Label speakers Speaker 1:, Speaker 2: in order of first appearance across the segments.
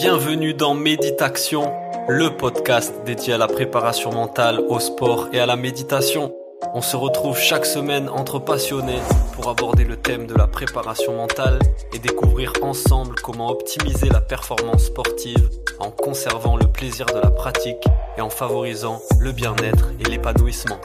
Speaker 1: Bienvenue dans Méditation, le podcast dédié à la préparation mentale, au sport et à la méditation. On se retrouve chaque semaine entre passionnés pour aborder le thème de la préparation mentale et découvrir ensemble comment optimiser la performance sportive en conservant le plaisir de la pratique et en favorisant le bien-être et l'épanouissement.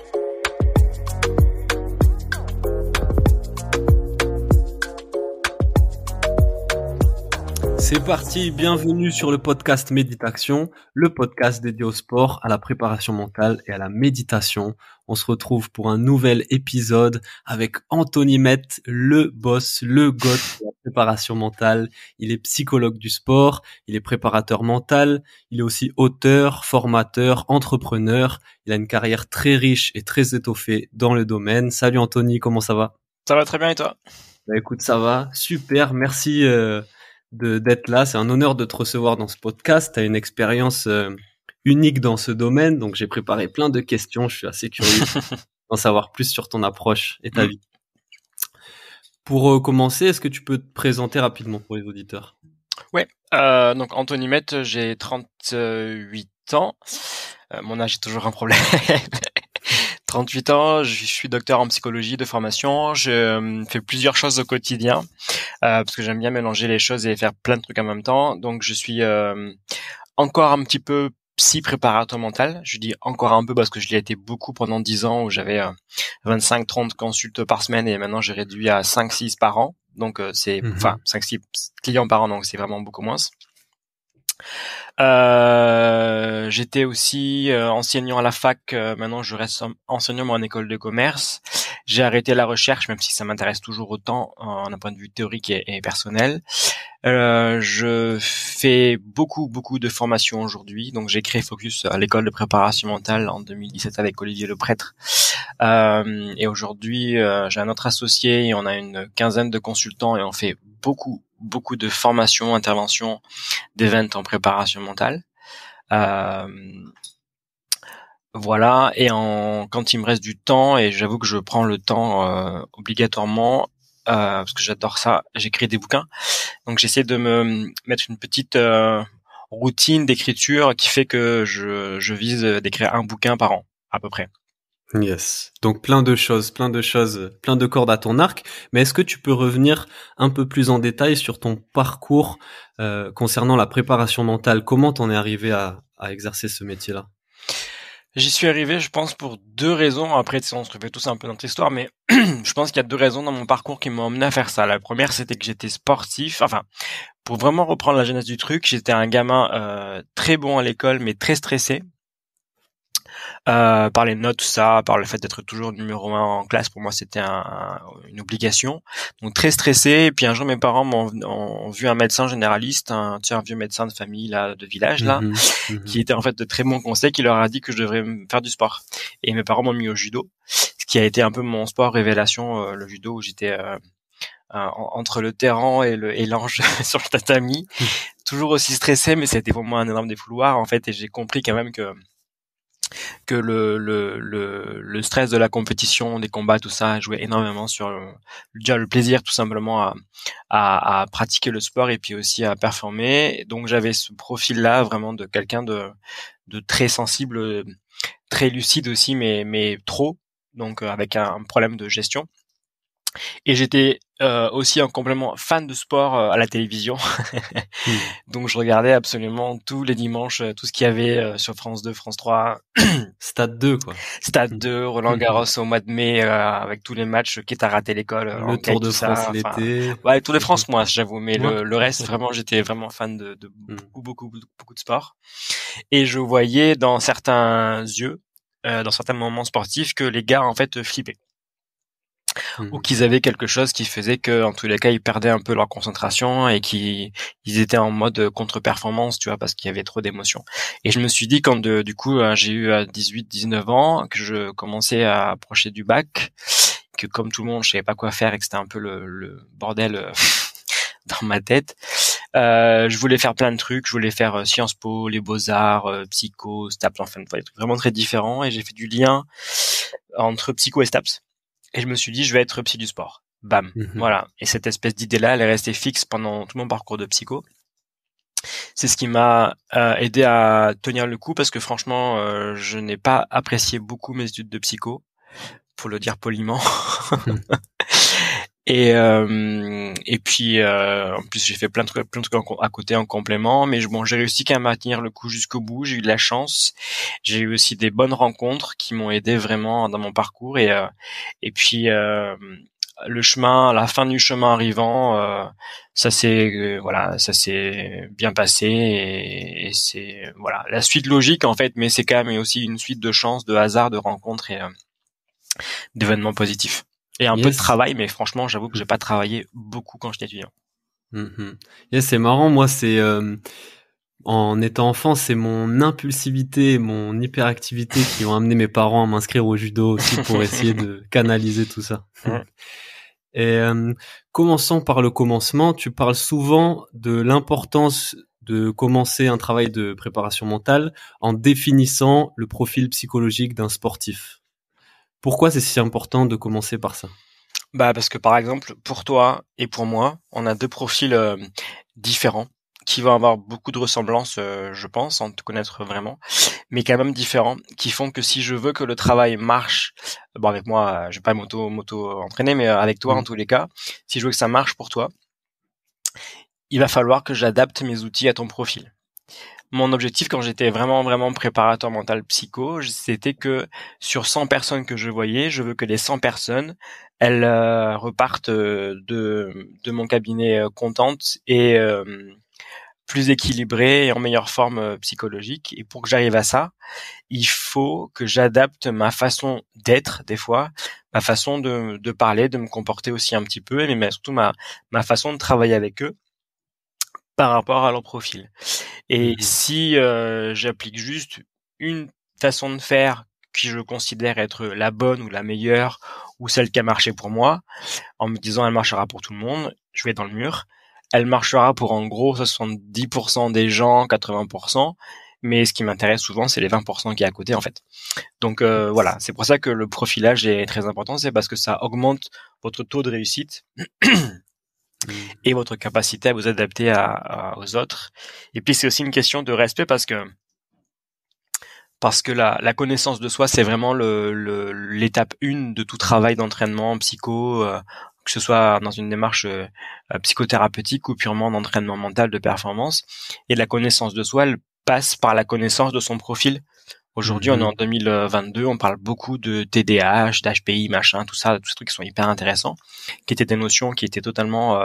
Speaker 1: C'est parti, bienvenue sur le podcast Méditation, le podcast dédié au sport, à la préparation mentale et à la méditation. On se retrouve pour un nouvel épisode avec Anthony Mette, le boss, le goth de la préparation mentale. Il est psychologue du sport, il est préparateur mental, il est aussi auteur, formateur, entrepreneur. Il a une carrière très riche et très étoffée dans le domaine. Salut Anthony, comment ça va?
Speaker 2: Ça va très bien et toi?
Speaker 1: Bah écoute, ça va, super, merci d'être là. C'est un honneur de te recevoir dans ce podcast. Tu as une expérience unique dans ce domaine, donc j'ai préparé plein de questions. Je suis assez curieux d'en savoir plus sur ton approche et ta vie. Pour commencer, est-ce que tu peux te présenter rapidement pour les auditeurs?
Speaker 2: Ouais, donc Anthony Mette, j'ai 38 ans. Mon âge est toujours un problème. 38 ans, je suis docteur en psychologie de formation. Je fais plusieurs choses au quotidien parce que j'aime bien mélanger les choses et faire plein de trucs en même temps. Donc je suis encore un petit peu psy préparateur mental. Je dis encore un peu parce que je l'ai été beaucoup pendant 10 ans où j'avais 25-30 consultes par semaine et maintenant j'ai réduit à 5-6 par an. Donc c'est 5-6 clients par an, donc c'est vraiment beaucoup moins. J'étais aussi enseignant à la fac, maintenant je reste enseignant en école de commerce. J'ai arrêté la recherche, même si ça m'intéresse toujours autant d'un point de vue théorique et personnel. Je fais beaucoup de formations aujourd'hui, donc j'ai créé Focus à l'école de préparation mentale en 2017 avec Olivier Leprêtre. Et aujourd'hui, j'ai un autre associé et on a une quinzaine de consultants et on fait beaucoup de formations, interventions, d'événements en préparation mentale. Voilà, et quand il me reste du temps, et j'avoue que je prends le temps obligatoirement, parce que j'adore ça, j'écris des bouquins. Donc j'essaie de me mettre une petite routine d'écriture qui fait que je vise d'écrire un bouquin par an, à peu près.
Speaker 1: Yes. Donc plein de choses, plein de cordes à ton arc. Mais est-ce que tu peux revenir un peu plus en détail sur ton parcours concernant la préparation mentale? Comment t'en es arrivé à exercer ce métier-là?
Speaker 2: J'y suis arrivé, je pense, pour deux raisons. Après, on se refait tous un peu notre histoire, mais je pense qu'il y a deux raisons dans mon parcours qui m'ont amené à faire ça. La première, c'était que j'étais sportif. Enfin, pour vraiment reprendre la genèse du truc, j'étais un gamin très bon à l'école, mais très stressé. Par les notes, tout ça, par le fait d'être toujours numéro 1 en classe, pour moi c'était une obligation. Donc très stressé. Et puis un jour mes parents ont vu un médecin généraliste, un vieux médecin de famille là, de village là, qui était en fait de très bons conseils, qui leur a dit que je devrais faire du sport. Et mes parents m'ont mis au judo, ce qui a été un peu mon sport révélation, le judo, où j'étais entre le terrain et l'ange sur le tatami, toujours aussi stressé, mais c'était pour moi un énorme défouloir en fait, et j'ai compris quand même que le stress de la compétition, des combats, tout ça jouait énormément sur déjà le plaisir tout simplement à pratiquer le sport et puis aussi à performer. Donc j'avais ce profil-là vraiment de quelqu'un de très sensible, très lucide aussi, mais trop, donc avec un problème de gestion. Et j'étais aussi un complément fan de sport à la télévision. Donc je regardais absolument tous les dimanches tout ce qu'il y avait sur France 2, France 3.
Speaker 1: Stade 2, quoi.
Speaker 2: Stade 2, Roland Garros au mois de mai avec tous les matchs qui t'as raté l'école.
Speaker 1: Le Tour de France l'été.
Speaker 2: Ouais, Tour de France moi j'avoue, mais le reste vraiment j'étais vraiment fan de beaucoup de sport. Et je voyais dans certains yeux, dans certains moments sportifs, que les gars en fait flippaient. Ou qu'ils avaient quelque chose qui faisait que, en tous les cas, ils perdaient un peu leur concentration et qu'ils étaient en mode contre-performance, tu vois, parce qu'il y avait trop d'émotions. Et je me suis dit, quand du coup, j'ai eu 18-19 ans, que je commençais à approcher du bac, que comme tout le monde, je savais pas quoi faire et que c'était un peu le bordel dans ma tête. Je voulais faire plein de trucs, je voulais faire Sciences Po, les Beaux-Arts, psycho, STAPS, enfin, des trucs vraiment très différents, et j'ai fait du lien entre psycho et STAPS. Et je me suis dit, je vais être psy du sport. Bam. Voilà. Et cette espèce d'idée-là, elle est restée fixe pendant tout mon parcours de psycho. C'est ce qui m'a aidé à tenir le coup parce que franchement, je n'ai pas apprécié beaucoup mes études de psycho, pour le dire poliment. Et puis en plus j'ai fait plein de trucs à côté en complément, mais bon, j'ai réussi qu'à maintenir le coup jusqu'au bout. J'ai eu de la chance. J'ai eu aussi des bonnes rencontres qui m'ont aidé vraiment dans mon parcours et puis le chemin, la fin du chemin arrivant, ça s'est bien passé et c'est voilà la suite logique en fait, mais c'est quand même aussi une suite de chances, de hasards, de rencontres et d'événements positifs. Et un peu de travail, mais franchement, j'avoue que j'ai pas travaillé beaucoup quand j'étais étudiant.
Speaker 1: Yes, c'est marrant, moi c'est en étant enfant, c'est mon impulsivité et mon hyperactivité qui ont amené mes parents à m'inscrire au judo aussi pour essayer de canaliser tout ça. Et commençons par le commencement. Tu parles souvent de l'importance de commencer un travail de préparation mentale en définissant le profil psychologique d'un sportif. Pourquoi c'est si important de commencer par ça?
Speaker 2: Parce que par exemple, pour toi et pour moi, on a deux profils différents qui vont avoir beaucoup de ressemblances, je pense, sans te connaître vraiment, mais quand même différents, qui font que si je veux que le travail marche, bon avec moi, je vais pas m'auto entraîner, mais avec toi en tous les cas, si je veux que ça marche pour toi, il va falloir que j'adapte mes outils à ton profil. Mon objectif quand j'étais vraiment préparateur mental psycho, c'était que sur 100 personnes que je voyais, je veux que les 100 personnes, elles repartent de mon cabinet contentes et plus équilibrées et en meilleure forme psychologique. Et pour que j'arrive à ça, il faut que j'adapte ma façon d'être des fois, ma façon de parler, de me comporter aussi un petit peu, mais surtout ma façon de travailler avec eux par rapport à leur profil. Et si j'applique juste une façon de faire que je considère être la bonne ou la meilleure ou celle qui a marché pour moi, en me disant elle marchera pour tout le monde, je vais dans le mur. Elle marchera pour en gros 70% des gens, 80%, mais ce qui m'intéresse souvent, c'est les 20% qui est à côté en fait. Donc voilà, c'est pour ça que le profilage est très important, c'est parce que ça augmente votre taux de réussite et votre capacité à vous adapter aux autres. Et puis c'est aussi une question de respect parce que la connaissance de soi, c'est vraiment l'étape 1 de tout travail d'entraînement psycho, que ce soit dans une démarche psychothérapeutique ou purement d'entraînement mental de performance. Et la connaissance de soi, elle passe par la connaissance de son profil. Aujourd'hui, on est en 2022, on parle beaucoup de TDAH, d'HPI, machin, tout ça, tous ces trucs qui sont hyper intéressants, qui étaient des notions qui étaient totalement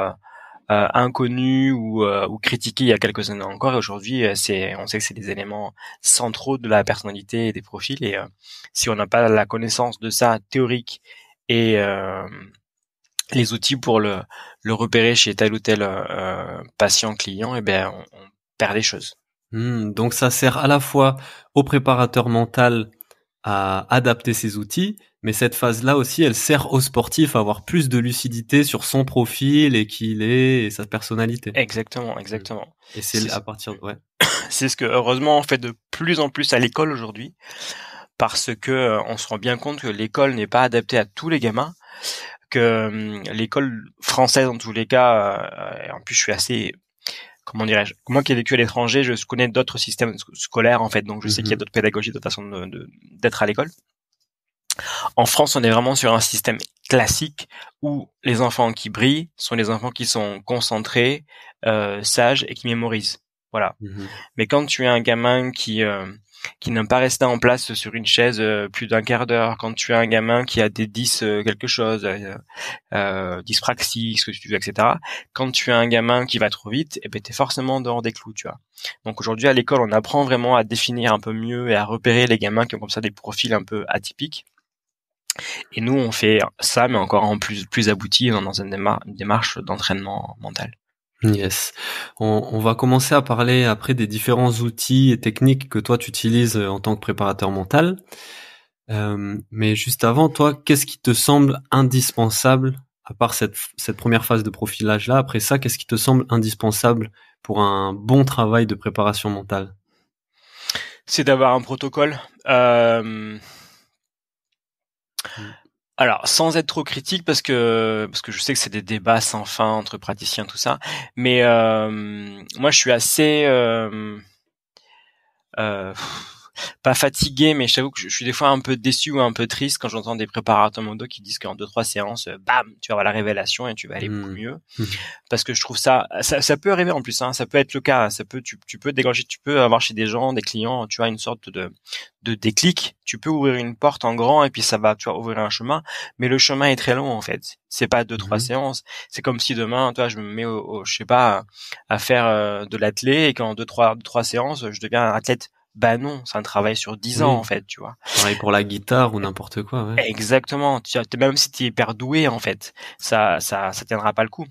Speaker 2: inconnus ou critiqués il y a quelques années encore. Et aujourd'hui, on sait que c'est des éléments centraux de la personnalité et des profils. Et si on n'a pas la connaissance de ça théorique et les outils pour le repérer chez tel ou tel patient client, on perd des choses.
Speaker 1: Donc ça sert à la fois au préparateur mental à adapter ses outils, mais cette phase-là aussi, elle sert au sportif à avoir plus de lucidité sur son profil et qui il est et sa personnalité.
Speaker 2: Exactement.
Speaker 1: Et c'est à partir de... Ouais.
Speaker 2: C'est ce que heureusement on fait de plus en plus à l'école aujourd'hui, parce que on se rend bien compte que l'école n'est pas adaptée à tous les gamins, que l'école française en tous les cas, en plus je suis assez, comment dirais-je, moi qui ai vécu à l'étranger, je connais d'autres systèmes scolaires en fait, donc je sais qu'il y a d'autres pédagogies, d'autres façons d'être à l'école. En France, on est vraiment sur un système classique où les enfants qui brillent sont les enfants qui sont concentrés, sages et qui mémorisent. Voilà. Mais quand tu es un gamin qui n'aime pas rester en place sur une chaise plus d'un quart d'heure, quand tu es un gamin qui a des 10 quelque chose, dyspraxie, ce que tu veux, etc. Quand tu es un gamin qui va trop vite, t'es forcément dehors des clous, tu vois. Donc aujourd'hui à l'école, on apprend vraiment à définir un peu mieux et à repérer les gamins qui ont comme ça des profils un peu atypiques. Et nous, on fait ça, mais encore en plus abouti dans une démarche d'entraînement mental.
Speaker 1: Yes. On va commencer à parler après des différents outils et techniques que toi tu utilises en tant que préparateur mental. Mais juste avant, toi, qu'est-ce qui te semble indispensable, à part cette première phase de profilage là, après ça, qu'est-ce qui te semble indispensable pour un bon travail de préparation mentale?
Speaker 2: C'est d'avoir un protocole. Alors, sans être trop critique, parce que je sais que c'est des débats sans fin entre praticiens, tout ça, mais moi je suis assez euh, pas fatigué, mais je t'avoue que je suis des fois un peu déçu ou un peu triste quand j'entends des préparateurs mondiaux qui disent qu'en 2-3 séances, bam, tu vas avoir la révélation et tu vas aller beaucoup mieux. Parce que je trouve ça peut arriver en plus, hein, ça peut être le cas, tu peux dégager, tu peux avoir chez des gens, des clients, tu vois, une sorte de déclic, tu peux ouvrir une porte en grand et puis ça va, tu vois, ouvrir un chemin, mais le chemin est très long en fait. C'est pas 2-3 séances, c'est comme si demain, toi, je me mets je sais pas, à faire de l'athlé et qu'en 2-3 séances, je deviens un athlète. Bah non, c'est un travail sur 10 ans en fait, tu vois.
Speaker 1: Pareil pour la guitare ou n'importe quoi, ouais.
Speaker 2: Exactement, même si tu es hyper doué en fait, ça tiendra pas le coup.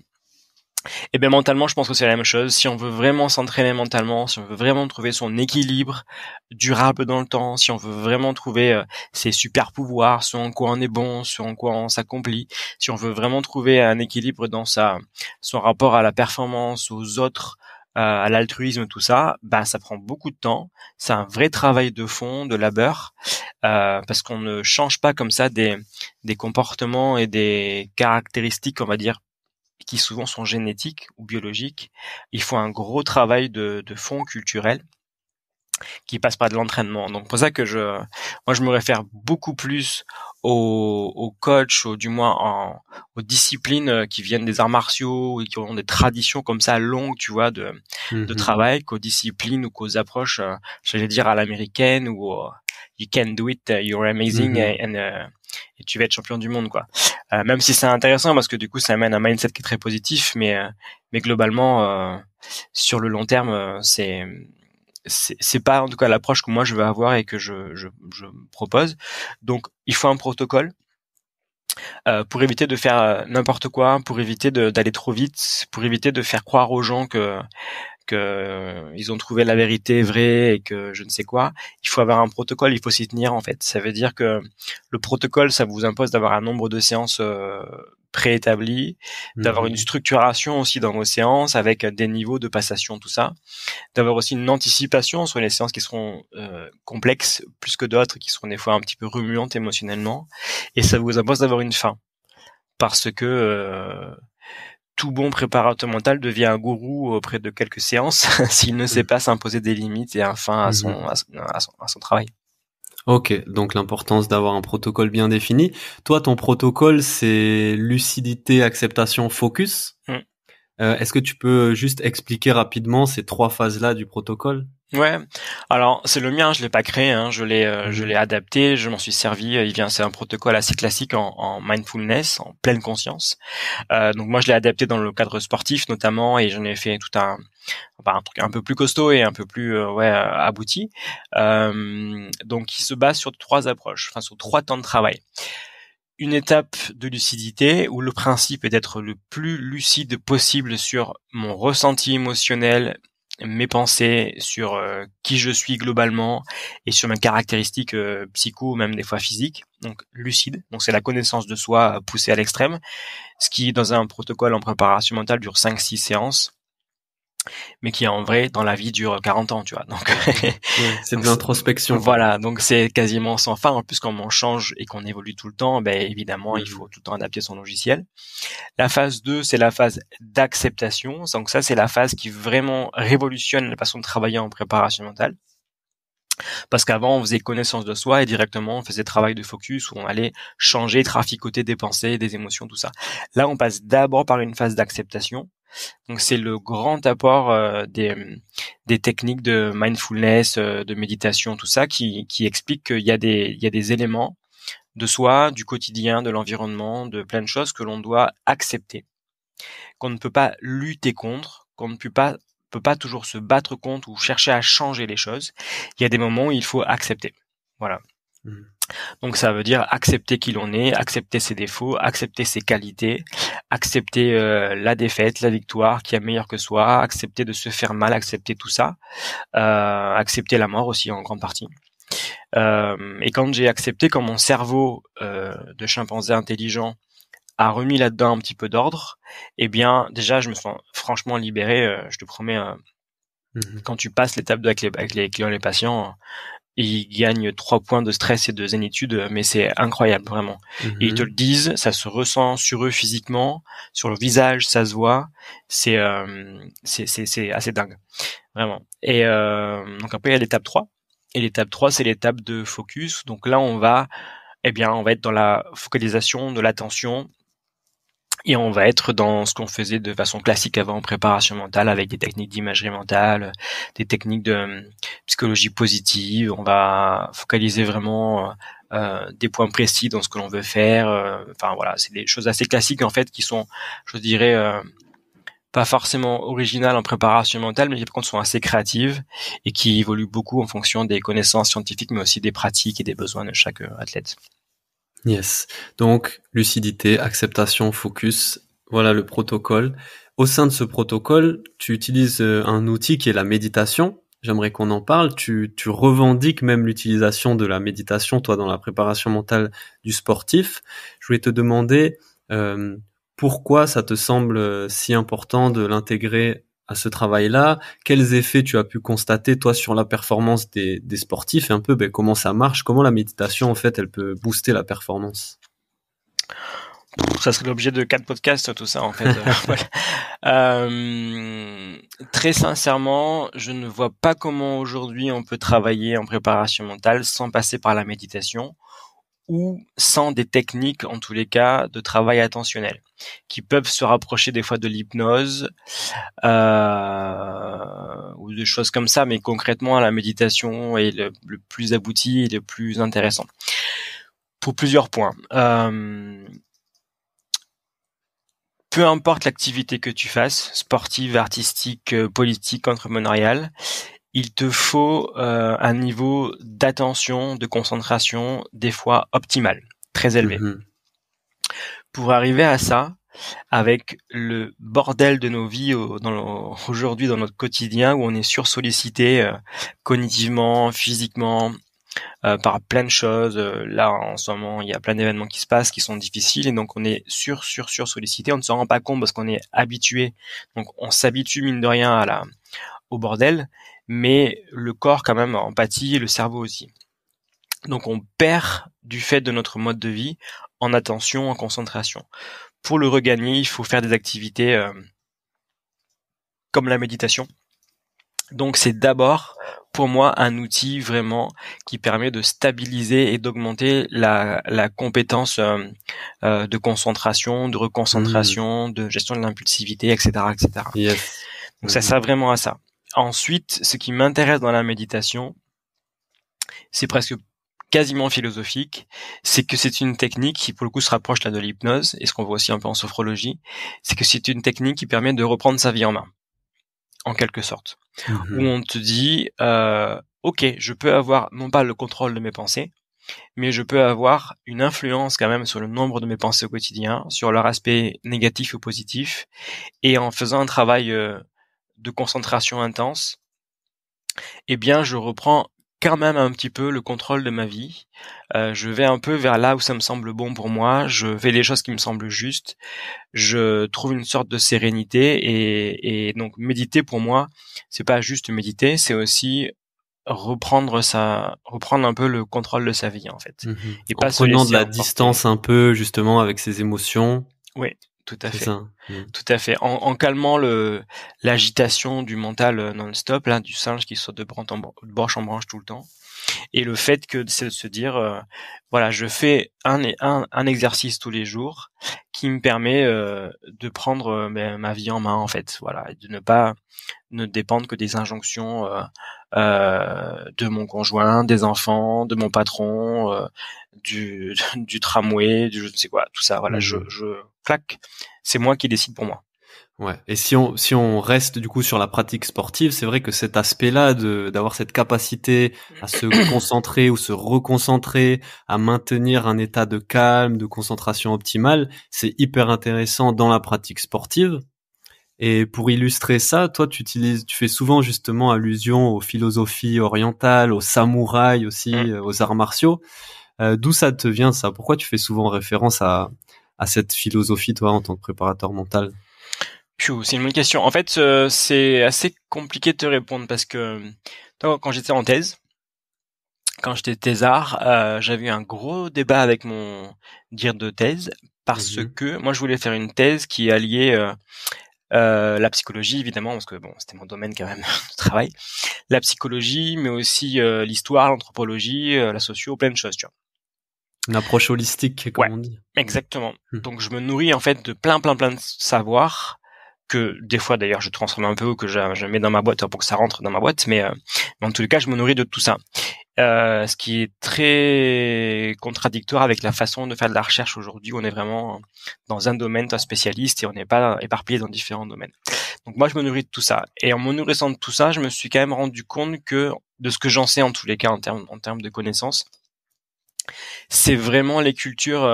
Speaker 2: Et bien mentalement, je pense que c'est la même chose. Si on veut vraiment s'entraîner mentalement, si on veut vraiment trouver son équilibre durable dans le temps, si on veut vraiment trouver ses super pouvoirs, ce en quoi on est bon, ce en quoi on s'accomplit, si on veut vraiment trouver un équilibre dans son rapport à la performance, aux autres, à l'altruisme, tout ça, bah ça prend beaucoup de temps. C'est un vrai travail de fond, de labeur, parce qu'on ne change pas comme ça des comportements et des caractéristiques, on va dire, qui souvent sont génétiques ou biologiques. Il faut un gros travail de fond culturel qui passe par de l'entraînement. Donc pour ça que moi je me réfère beaucoup plus aux coachs, ou du moins aux disciplines qui viennent des arts martiaux et qui ont des traditions comme ça longues, tu vois, de travail, qu'aux disciplines ou qu'aux approches, j'allais dire à l'américaine ou you can do it, you're amazing et tu vas être champion du monde, quoi. Même si c'est intéressant parce que du coup ça amène un mindset qui est très positif, mais globalement sur le long terme c'est pas en tout cas l'approche que moi je veux avoir et que je propose. Donc il faut un protocole pour éviter de faire n'importe quoi, pour éviter d'aller trop vite, pour éviter de faire croire aux gens que ils ont trouvé la vérité vraie et que je ne sais quoi. Il faut avoir un protocole, il faut s'y tenir en fait. Ça veut dire que le protocole, ça vous impose d'avoir un nombre de séances préétabli, d'avoir une structuration aussi dans vos séances avec des niveaux de passation, tout ça, d'avoir aussi une anticipation sur les séances qui seront complexes plus que d'autres, qui seront des fois un petit peu remuantes émotionnellement, et ça vous impose d'avoir une fin, parce que tout bon préparateur mental devient un gourou auprès de quelques séances s'il ne sait pas s'imposer des limites et un fin à son travail.
Speaker 1: Ok, donc l'importance d'avoir un protocole bien défini. Toi, ton protocole, c'est lucidité, acceptation, focus. Est-ce que tu peux juste expliquer rapidement ces 3 phases-là du protocole?
Speaker 2: Ouais. Alors c'est le mien, je l'ai pas créé, hein. Je l'ai adapté, je m'en suis servi. C'est un protocole assez classique en mindfulness, en pleine conscience. Donc moi je l'ai adapté dans le cadre sportif notamment, et j'en ai fait un truc un peu plus costaud et un peu plus abouti. Donc il se base sur 3 approches, enfin sur 3 temps de travail. Une étape de lucidité où le principe est d'être le plus lucide possible sur mon ressenti émotionnel, mes pensées, sur qui je suis globalement et sur mes caractéristiques psycho, même des fois physiques. Donc lucide, donc c'est la connaissance de soi poussée à l'extrême, ce qui dans un protocole en préparation mentale dure 5-6 séances, mais qui en vrai dans la vie dure 40 ans, tu vois. Donc
Speaker 1: c'est de l'introspection.
Speaker 2: Voilà, donc c'est quasiment sans fin. En plus, quand on change et qu'on évolue tout le temps, ben évidemment, il faut tout le temps adapter son logiciel. La phase 2, c'est la phase d'acceptation. Donc ça, c'est la phase qui vraiment révolutionne la façon de travailler en préparation mentale. Parce qu'avant, on faisait connaissance de soi et directement, on faisait travail de focus où on allait changer, traficoter des pensées, des émotions, tout ça. Là, on passe d'abord par une phase d'acceptation. Donc c'est le grand apport des techniques de mindfulness, de méditation, tout ça, qui explique qu'il y a des éléments de soi, du quotidien, de l'environnement, de plein de choses que l'on doit accepter, qu'on ne peut pas lutter contre, qu'on ne peut pas toujours se battre contre ou chercher à changer les choses. Il y a des moments où il faut accepter. Voilà. Donc ça veut dire accepter qui l'on est, accepter ses défauts, accepter ses qualités, accepter la défaite, la victoire, qui est meilleur que soi, accepter de se faire mal, accepter tout ça, accepter la mort aussi en grande partie. Et quand j'ai accepté, quand mon cerveau de chimpanzé intelligent a remis là-dedans un petit peu d'ordre, eh bien déjà je me sens franchement libéré, je te promets. Quand tu passes l'étape avec les clients et les patients, ils gagnent 3 points de stress et de zénitude, mais c'est incroyable, vraiment. Et ils te le disent, ça se ressent sur eux physiquement, sur le visage, ça se voit. C'est assez dingue, vraiment. Et donc après, il y a l'étape 3. Et l'étape 3, c'est l'étape de focus. Donc là, on va être dans la focalisation de l'attention. Et on va être dans ce qu'on faisait de façon classique avant en préparation mentale, avec des techniques d'imagerie mentale, des techniques de psychologie positive. On va focaliser vraiment des points précis dans ce que l'on veut faire. Enfin voilà, c'est des choses assez classiques en fait qui sont, je dirais, pas forcément originales en préparation mentale, mais qui par contre sont assez créatives et qui évoluent beaucoup en fonction des connaissances scientifiques, mais aussi des pratiques et des besoins de chaque athlète.
Speaker 1: Yes. Donc, lucidité, acceptation, focus. Voilà le protocole. Au sein de ce protocole, tu utilises un outil qui est la méditation. J'aimerais qu'on en parle. Tu revendiques même l'utilisation de la méditation, toi, dans la préparation mentale du sportif. Je voulais te demander pourquoi ça te semble si important de l'intégrer à ce travail-là, quels effets tu as pu constater toi sur la performance des sportifs et un peu comment ça marche, comment la méditation en fait elle peut booster la performance.
Speaker 2: Ça serait l'objet de 4 podcasts tout ça en fait. Très sincèrement, je ne vois pas comment aujourd'hui on peut travailler en préparation mentale sans passer par la méditation ou sans des techniques, en tous les cas, de travail attentionnel, qui peuvent se rapprocher des fois de l'hypnose ou de choses comme ça, mais concrètement, la méditation est le plus abouti et le plus intéressant. Pour plusieurs points. Peu importe l'activité que tu fasses, sportive, artistique, politique, entrepreneuriale, il te faut un niveau d'attention, de concentration, des fois optimal, très élevé. Pour arriver à ça, avec le bordel de nos vies aujourd'hui dans notre quotidien, où on est sursollicité cognitivement, physiquement, par plein de choses. Là, en ce moment, il y a plein d'événements qui se passent, qui sont difficiles, et donc on est sur sollicité. On ne s'en rend pas compte parce qu'on est habitué. Donc on s'habitue mine de rien au bordel, mais le corps quand même en pâtit, et le cerveau aussi. Donc on perd du fait de notre mode de vie en attention, en concentration. Pour le regagner, il faut faire des activités comme la méditation. Donc c'est d'abord pour moi un outil vraiment qui permet de stabiliser et d'augmenter la compétence de concentration, de reconcentration, de gestion de l'impulsivité, etc., etc.
Speaker 1: Yes.
Speaker 2: Donc ça sert vraiment à ça. Ensuite, ce qui m'intéresse dans la méditation, c'est presque quasiment philosophique, c'est que c'est une technique qui pour le coup se rapproche là de l'hypnose, et ce qu'on voit aussi un peu en sophrologie, c'est que c'est une technique qui permet de reprendre sa vie en main, en quelque sorte. Où on te dit, ok, je peux avoir non pas le contrôle de mes pensées, mais je peux avoir une influence quand même sur le nombre de mes pensées au quotidien, sur leur aspect négatif ou positif, et en faisant un travail de concentration intense, eh bien je reprends quand même un petit peu le contrôle de ma vie. Je vais un peu vers là où ça me semble bon pour moi, je fais les choses qui me semblent justes, je trouve une sorte de sérénité, et donc méditer pour moi, c'est pas juste méditer, c'est aussi reprendre un peu le contrôle de sa vie en fait.
Speaker 1: Et pas en prenant de la distance un peu justement avec ses émotions.
Speaker 2: Oui, tout à fait. Tout à fait. En calmant l'agitation du mental non-stop, là, du singe qui saute de branche en branche tout le temps. Et le fait que c'est de se dire, voilà, je fais un exercice tous les jours qui me permet de prendre ma vie en main en fait, voilà, et de ne dépendre que des injonctions de mon conjoint, des enfants, de mon patron, du tramway, du je ne sais quoi, tout ça, voilà, je claque, c'est moi qui décide pour moi.
Speaker 1: Ouais. Et si on reste du coup sur la pratique sportive, c'est vrai que cet aspect-là d'avoir cette capacité à se concentrer ou se reconcentrer, à maintenir un état de calme, de concentration optimale, c'est hyper intéressant dans la pratique sportive. Et pour illustrer ça, toi, tu fais souvent justement allusion aux philosophies orientales, aux samouraïs aussi, aux arts martiaux. D'où ça te vient ça? Pourquoi tu fais souvent référence à cette philosophie, toi, en tant que préparateur mental?
Speaker 2: C'est une bonne question. En fait, c'est assez compliqué de te répondre parce que quand j'étais en thèse, quand j'étais thésard, j'avais eu un gros débat avec mon dire de thèse parce que moi je voulais faire une thèse qui alliait la psychologie évidemment parce que bon c'était mon domaine quand même de travail, la psychologie mais aussi l'histoire, l'anthropologie, la socio, plein de choses, tu vois.
Speaker 1: Une approche holistique comme on dit.
Speaker 2: Exactement. Donc je me nourris en fait de plein de savoirs que des fois d'ailleurs je transforme un peu ou que je mets dans ma boîte pour que ça rentre dans ma boîte, mais en tous les cas je me nourris de tout ça. Ce qui est très contradictoire avec la façon de faire de la recherche aujourd'hui. On est vraiment dans un domaine, un spécialiste, et on n'est pas éparpillé dans différents domaines. Donc moi, je me nourris de tout ça. Et en me nourrissant de tout ça, je me suis quand même rendu compte que, de ce que j'en sais en tous les cas en termes de connaissances, c'est vraiment les cultures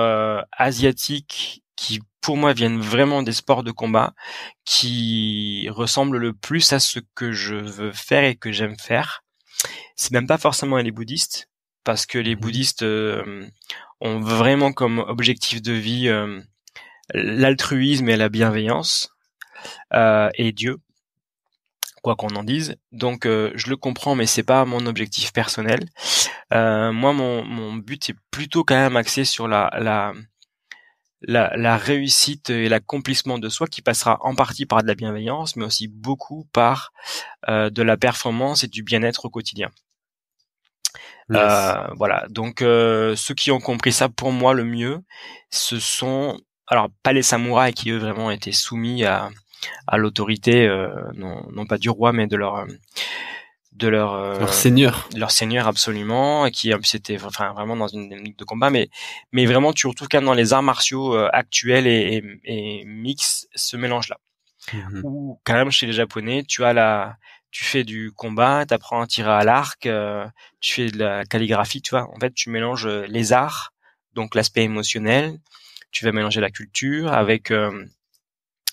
Speaker 2: asiatiques qui, pour moi, viennent vraiment des sports de combat, qui ressemblent le plus à ce que je veux faire et que j'aime faire. C'est même pas forcément les bouddhistes, parce que les bouddhistes ont vraiment comme objectif de vie l'altruisme et la bienveillance et Dieu, quoi qu'on en dise. Donc je le comprends, mais c'est pas mon objectif personnel. Moi, mon but est plutôt quand même axé sur la réussite et l'accomplissement de soi, qui passera en partie par de la bienveillance, mais aussi beaucoup par de la performance et du bien-être au quotidien. Yes. Voilà. Donc ceux qui ont compris ça, pour moi, le mieux, ce sont, alors pas les samouraïs qui eux vraiment étaient soumis à l'autorité, non pas du roi, mais de leur seigneur, absolument, et qui c'était vraiment dans une dynamique de combat, mais vraiment tu retrouves quand même dans les arts martiaux actuels et mix ce mélange là, où quand même chez les Japonais tu fais du combat, t'apprends à tirer à l'arc, tu fais de la calligraphie, tu vois. En fait, tu mélanges les arts, donc l'aspect émotionnel, tu vas mélanger la culture avec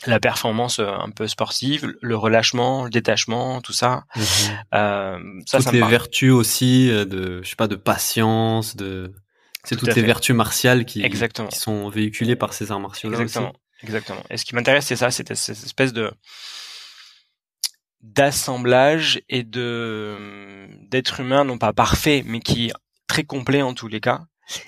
Speaker 2: la performance un peu sportive, le relâchement, le détachement, tout ça.
Speaker 1: Toutes les vertus aussi de, je sais pas, de patience, toutes les vertus martiales qui sont véhiculées par ces arts martiaux-là aussi.
Speaker 2: Exactement. Et ce qui m'intéresse, c'est ça, c'était cette espèce d'assemblage et d'être humain, non pas parfait, mais qui est très complet en tous les cas,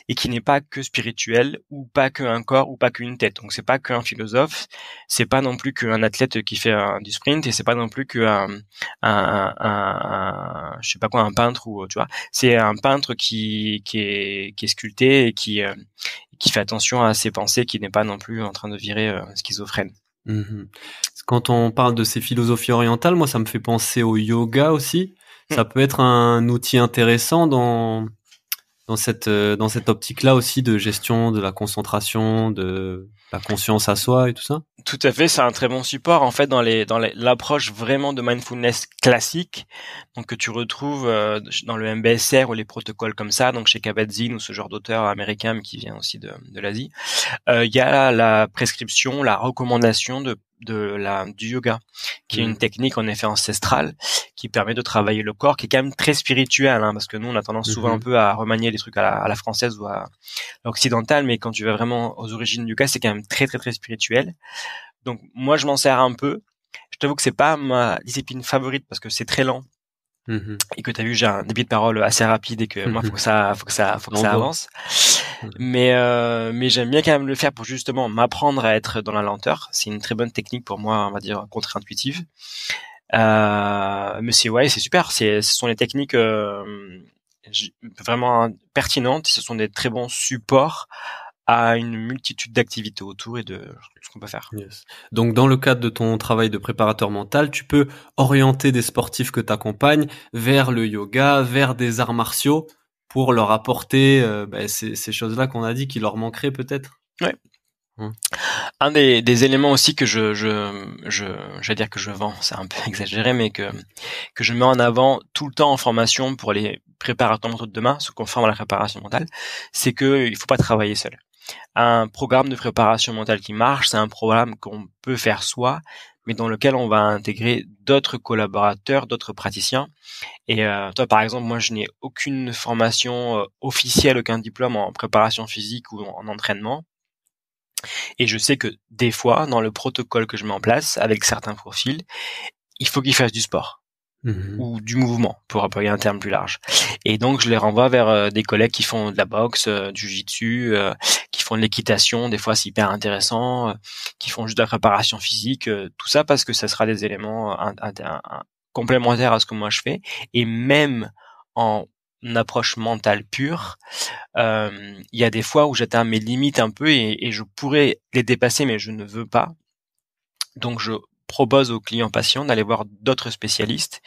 Speaker 2: et qui n'est pas que spirituel, ou pas qu'un corps, ou pas qu'une tête. Donc c'est pas qu'un philosophe, c'est pas non plus qu'un athlète qui fait du sprint, et c'est pas non plus qu'un je sais pas quoi, un peintre, ou tu vois. C'est un peintre qui est sculpté et qui fait attention à ses pensées, qui n'est pas non plus en train de virer schizophrène.
Speaker 1: Quand on parle de ces philosophies orientales, moi ça me fait penser au yoga aussi. Ça peut être un outil intéressant dans cette optique-là aussi de gestion de la concentration, de la conscience à soi et tout ça.
Speaker 2: Tout à fait, c'est un très bon support en fait dans l'approche vraiment de mindfulness classique, donc que tu retrouves dans le MBSR ou les protocoles comme ça, donc chez Kabat-Zinn ou ce genre d'auteur américain mais qui vient aussi de l'Asie. Il y a la prescription, la recommandation du yoga, qui est une technique en effet ancestrale qui permet de travailler le corps, qui est quand même très spirituel, parce que nous on a tendance souvent un peu à remanier les trucs à la française ou à l'occidentale, mais quand tu vas vraiment aux origines du yoga, c'est quand même très très très spirituel. Donc moi je m'en sers un peu. Je t'avoue que c'est pas ma discipline favorite parce que c'est très lent. Et que t'as vu, j'ai un débit de parole assez rapide et que moi faut que ça avance. Mais j'aime bien quand même le faire pour justement m'apprendre à être dans la lenteur. C'est une très bonne technique pour moi, on va dire contre-intuitive. Mais c'est super. Ce sont des techniques vraiment pertinentes. Ce sont des très bons supports à une multitude d'activités autour et de ce qu'on peut faire.
Speaker 1: Yes. Donc, dans le cadre de ton travail de préparateur mental, tu peux orienter des sportifs que tu accompagnes vers le yoga, vers des arts martiaux pour leur apporter ces choses-là qu'on a dit qui leur manqueraient peut-être.
Speaker 2: Ouais. Un des éléments aussi que j'allais dire que je vends, c'est un peu exagéré, mais que je mets en avant tout le temps en formation pour les préparateurs mentaux de demain, ceux qu'on forme à la préparation mentale, c'est que il faut pas travailler seul. Un programme de préparation mentale qui marche, c'est un programme qu'on peut faire soi, mais dans lequel on va intégrer d'autres collaborateurs, d'autres praticiens. Et toi, par exemple, moi, je n'ai aucune formation officielle, aucun diplôme en préparation physique ou en entraînement. Et je sais que des fois, dans le protocole que je mets en place, avec certains profils, il faut qu'ils fassent du sport. ou du mouvement, pour employer un terme plus large. Et donc, je les renvoie vers des collègues qui font de la boxe, du jiu-jitsu, qui font de l'équitation. Des fois, c'est hyper intéressant, qui font juste de la préparation physique. Tout ça parce que ça sera des éléments complémentaires à ce que moi je fais. Et même en approche mentale pure, il y a des fois où j'atteins mes limites un peu et je pourrais les dépasser, mais je ne veux pas. Donc, je propose aux clients patients d'aller voir d'autres spécialistes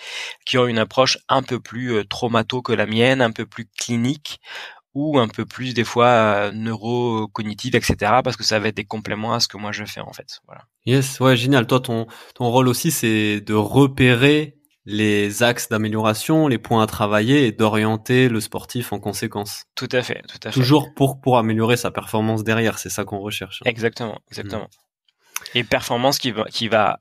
Speaker 2: qui ont une approche un peu plus traumato que la mienne, un peu plus clinique ou un peu plus des fois neurocognitive, etc. parce que ça va être des compléments à ce que moi je fais en fait. Voilà.
Speaker 1: Yes, ouais, génial. Toi, ton rôle aussi, c'est de repérer les axes d'amélioration, les points à travailler et d'orienter le sportif en conséquence.
Speaker 2: Tout à fait, tout à fait.
Speaker 1: Toujours pour améliorer sa performance derrière, c'est ça qu'on recherche.
Speaker 2: Exactement. Et performance qui va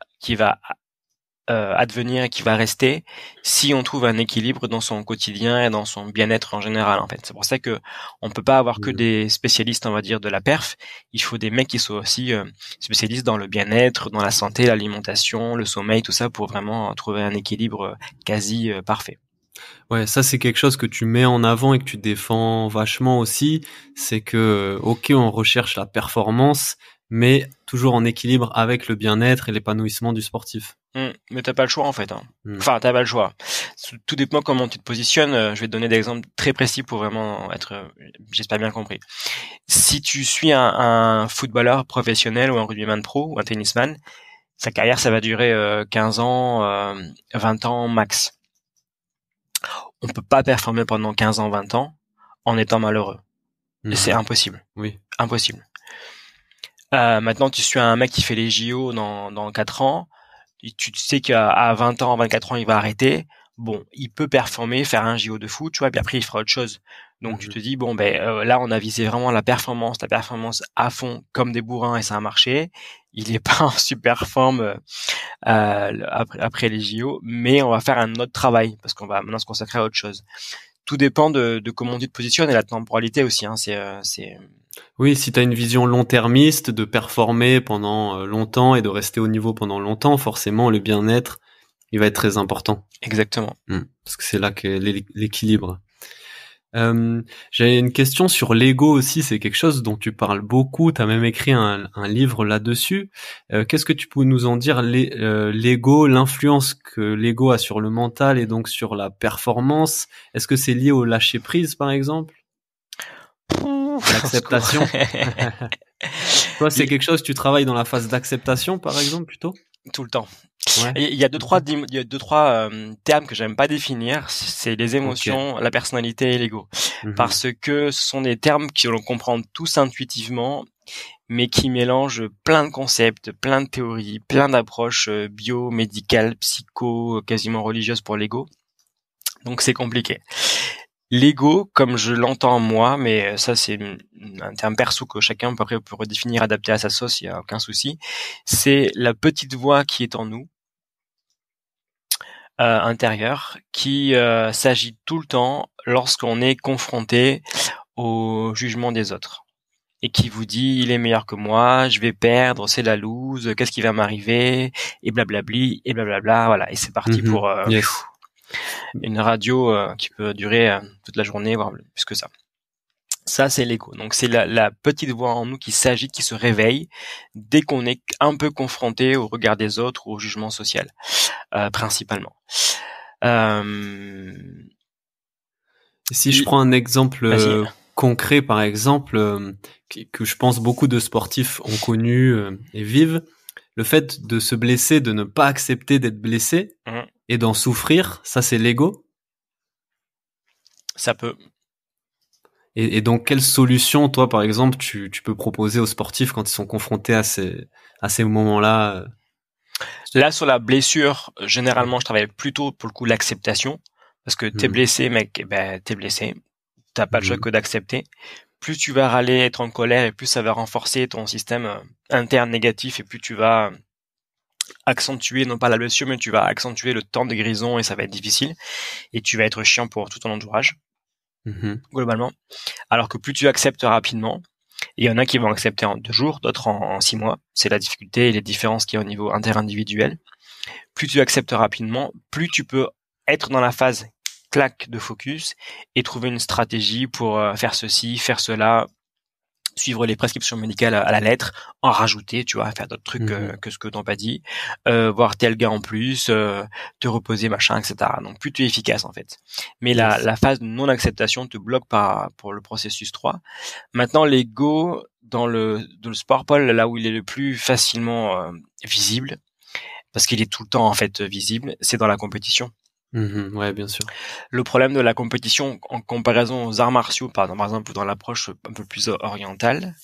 Speaker 2: advenir et qui va rester si on trouve un équilibre dans son quotidien et dans son bien-être en général en fait. C'est pour ça que on peut pas avoir que des spécialistes, on va dire, de la perf. Il faut des mecs qui soient aussi spécialistes dans le bien-être, dans la santé, l'alimentation, le sommeil, tout ça pour vraiment trouver un équilibre quasi parfait.
Speaker 1: Ouais, ça c'est quelque chose que tu mets en avant et que tu défends vachement aussi, c'est que OK, on recherche la performance mais toujours en équilibre avec le bien-être et l'épanouissement du sportif.
Speaker 2: Mais t'as pas le choix en fait. Enfin, t'as pas le choix. Tout dépend comment tu te positionnes. Je vais te donner des exemples très précis pour vraiment être, j'espère bien compris. Si tu suis un footballeur professionnel ou un rugbyman pro ou un tennisman, sa carrière ça va durer 15 ans, 20 ans max. On peut pas performer pendant 15 ans, 20 ans en étant malheureux. Et c'est impossible.
Speaker 1: Oui.
Speaker 2: Impossible. Maintenant, tu suis un mec qui fait les JO dans 4 ans. Tu sais qu'à 20 ans, 24 ans, il va arrêter. Bon, il peut performer, faire un JO de foot, tu vois, puis après, il fera autre chose. Donc, tu te dis, bon, là, on a visé vraiment la performance à fond, comme des bourrins, et ça a marché. Il est pas en super forme après les JO, mais on va faire un autre travail, parce qu'on va maintenant se consacrer à autre chose. Tout dépend de comment tu te positionnes et la temporalité aussi, hein.
Speaker 1: Oui, si tu as une vision long-termiste, de performer pendant longtemps et de rester au niveau pendant longtemps, forcément, le bien-être, il va être très important.
Speaker 2: Exactement.
Speaker 1: Parce que c'est là qu'est l'équilibre. J'avais une question sur l'ego aussi, c'est quelque chose dont tu parles beaucoup, tu as même écrit un livre là-dessus. Qu'est-ce que tu peux nous en dire, l'ego, l'influence que l'ego a sur le mental et donc sur la performance? Est-ce que c'est lié au lâcher-prise, par exemple? L'acceptation. Toi, c'est quelque chose, tu travailles dans la phase d'acceptation, par exemple, plutôt?
Speaker 2: Tout le temps. Ouais. Il y a deux trois termes que j'aime pas définir, c'est les émotions, la personnalité et l'ego, parce que ce sont des termes que l'on comprend tous intuitivement, mais qui mélangent plein de concepts, plein de théories, plein d'approches biomédicales, psycho, quasiment religieuses pour l'ego. Donc c'est compliqué. L'ego, comme je l'entends moi, mais ça c'est un terme perso que chacun peut redéfinir, adapter à sa sauce, il y a aucun souci. C'est la petite voix qui est en nous, intérieure, qui s'agit tout le temps lorsqu'on est confronté au jugement des autres. Et qui vous dit, il est meilleur que moi, je vais perdre, c'est la loose, qu'est-ce qui va m'arriver, et blablabli, et blablabla, voilà. Et c'est parti pour une radio qui peut durer toute la journée, voire plus que ça. Ça, c'est l'ego. Donc, c'est la petite voix en nous qui s'agite, qui se réveille dès qu'on est un peu confronté au regard des autres ou au jugement social, principalement.
Speaker 1: Si je prends un exemple concret, par exemple, que je pense beaucoup de sportifs ont connu et vivent, le fait de se blesser, de ne pas accepter d'être blessé et d'en souffrir, ça c'est l'ego?
Speaker 2: Ça peut.
Speaker 1: Et donc, quelle solution, toi, par exemple, tu peux proposer aux sportifs quand ils sont confrontés à ces moments-là?
Speaker 2: Là, sur la blessure, généralement, je travaille plutôt pour le coup l'acceptation, parce que t'es blessé, mec, t'es blessé. T'as pas le choix que d'accepter. Plus tu vas râler, être en colère, et plus ça va renforcer ton système interne négatif, et plus tu vas accentuer, non pas la blessure, mais tu vas accentuer le temps de guérison, et ça va être difficile. Et tu vas être chiant pour tout ton entourage, globalement. Alors que plus tu acceptes rapidement, il y en a qui vont accepter en 2 jours, d'autres en 6 mois. C'est la difficulté et les différences qu'il y a au niveau interindividuel. Plus tu acceptes rapidement, plus tu peux être dans la phase claque de focus et trouver une stratégie pour faire ceci, faire cela, suivre les prescriptions médicales à la lettre, en rajouter, tu vois, faire d'autres trucs que ce que t'ont pas dit, voir tel gars en plus, te reposer, machin, etc. Donc plus tu es efficace en fait. Mais la phase de non-acceptation te bloque pour le processus 3. Maintenant, l'ego dans le sport, Paul, là où il est le plus facilement visible, parce qu'il est tout le temps en fait visible, c'est dans la compétition.
Speaker 1: Ouais, bien sûr.
Speaker 2: Le problème de la compétition en comparaison aux arts martiaux, par exemple, ou dans l'approche un peu plus orientale,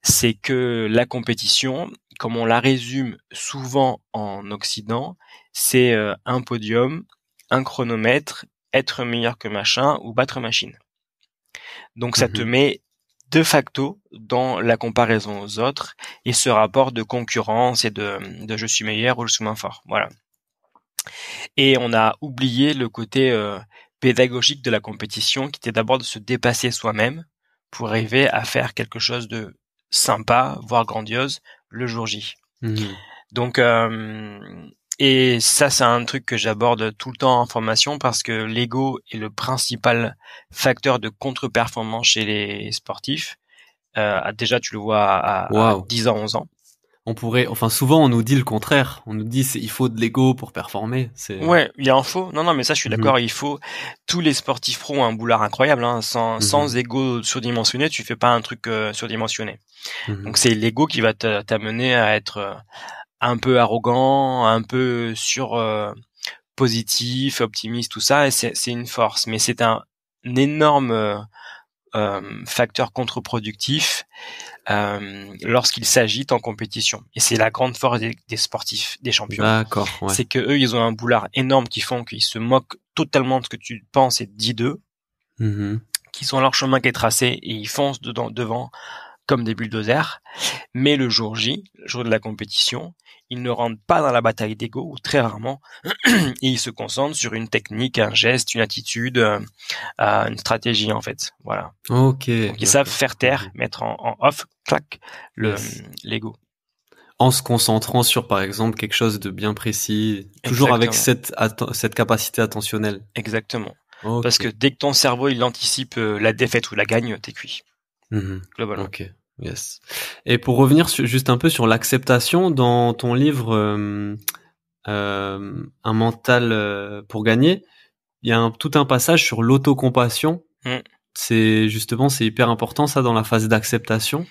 Speaker 2: c'est que la compétition, comme on la résume souvent en Occident, c'est un podium, un chronomètre, être meilleur que machin ou battre machine. Donc ça te met de facto dans la comparaison aux autres et ce rapport de concurrence et de je suis meilleur ou je suis moins fort. Voilà. Et on a oublié le côté pédagogique de la compétition qui était d'abord de se dépasser soi-même pour arriver à faire quelque chose de sympa, voire grandiose, le jour J. Donc, et ça, c'est un truc que j'aborde tout le temps en formation parce que l'ego est le principal facteur de contre-performance chez les sportifs. Déjà, tu le vois à 10 ans, 11 ans.
Speaker 1: On pourrait, enfin, souvent, on nous dit le contraire. On nous dit, il faut de l'ego pour performer.
Speaker 2: Ouais, il en faut. Non, mais ça, je suis d'accord. Il faut. Tous les sportifs pro ont un boulard incroyable. Hein. Sans ego surdimensionné, tu fais pas un truc surdimensionné. Donc, c'est l'ego qui va t'amener à être un peu arrogant, un peu positif, optimiste, tout ça. Et c'est une force. Mais c'est un énorme facteur contre-productif lorsqu'il s'agit en compétition. Et c'est la grande force des sportifs, des champions.
Speaker 1: D'accord, ouais.
Speaker 2: C'est que eux, ils ont un boulard énorme qui font qu'ils se moquent totalement de ce que tu penses et dis d'eux, qui sont leur chemin qui est tracé et ils foncent devant comme des bulldozers. Mais le jour J, le jour de la compétition, ils ne rentrent pas dans la bataille d'ego, ou très rarement, et ils se concentrent sur une technique, un geste, une attitude, une stratégie en fait. Voilà.
Speaker 1: Ok.
Speaker 2: Donc ils savent faire taire, mettre en off, clac, l'ego.
Speaker 1: En se concentrant sur, par exemple, quelque chose de bien précis, toujours avec cette capacité attentionnelle.
Speaker 2: Exactement. Okay. Parce que dès que ton cerveau il anticipe la défaite ou la gagne, t'es cuit. Globalement.
Speaker 1: Ok. Yes. Et pour revenir juste un peu sur l'acceptation, dans ton livre Un mental pour gagner, il y a tout un passage sur l'autocompassion. C'est hyper important ça dans la phase d'acceptation.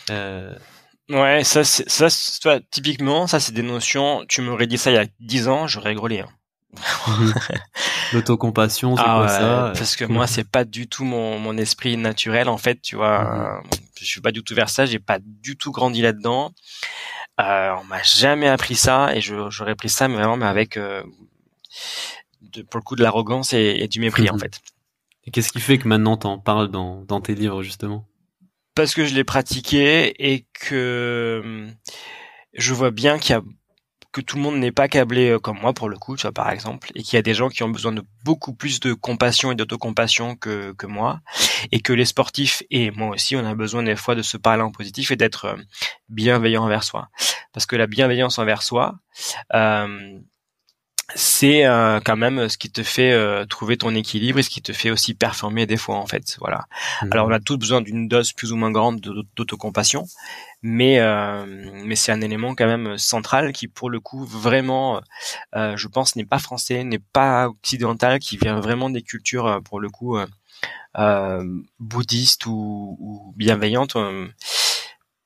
Speaker 2: Ouais, toi, typiquement, ça c'est des notions. Tu m'aurais dit ça il y a 10 ans, j'aurais rigolé. Hein.
Speaker 1: L'autocompassion, c'est quoi ça?
Speaker 2: Parce que moi, c'est pas du tout mon esprit naturel en fait. Tu vois, je suis pas du tout vers ça. J'ai pas du tout grandi là-dedans. On m'a jamais appris ça et j'aurais pris ça, mais vraiment, avec pour le coup de l'arrogance et du mépris en fait.
Speaker 1: Et qu'est-ce qui fait que maintenant t'en parles dans tes livres justement?
Speaker 2: Parce que je l'ai pratiqué et que je vois bien que tout le monde n'est pas câblé comme moi pour le coup, tu vois, par exemple, et qu'il y a des gens qui ont besoin de beaucoup plus de compassion et d'autocompassion que moi, et que les sportifs et moi aussi, on a besoin des fois de se parler en positif et d'être bienveillant envers soi. Parce que la bienveillance envers soi, c'est quand même ce qui te fait trouver ton équilibre et ce qui te fait aussi performer des fois en fait. Voilà. Alors on a tous besoin d'une dose plus ou moins grande d'autocompassion, mais c'est un élément quand même central qui pour le coup vraiment, je pense, n'est pas français, n'est pas occidental, qui vient vraiment des cultures pour le coup bouddhistes ou bienveillantes.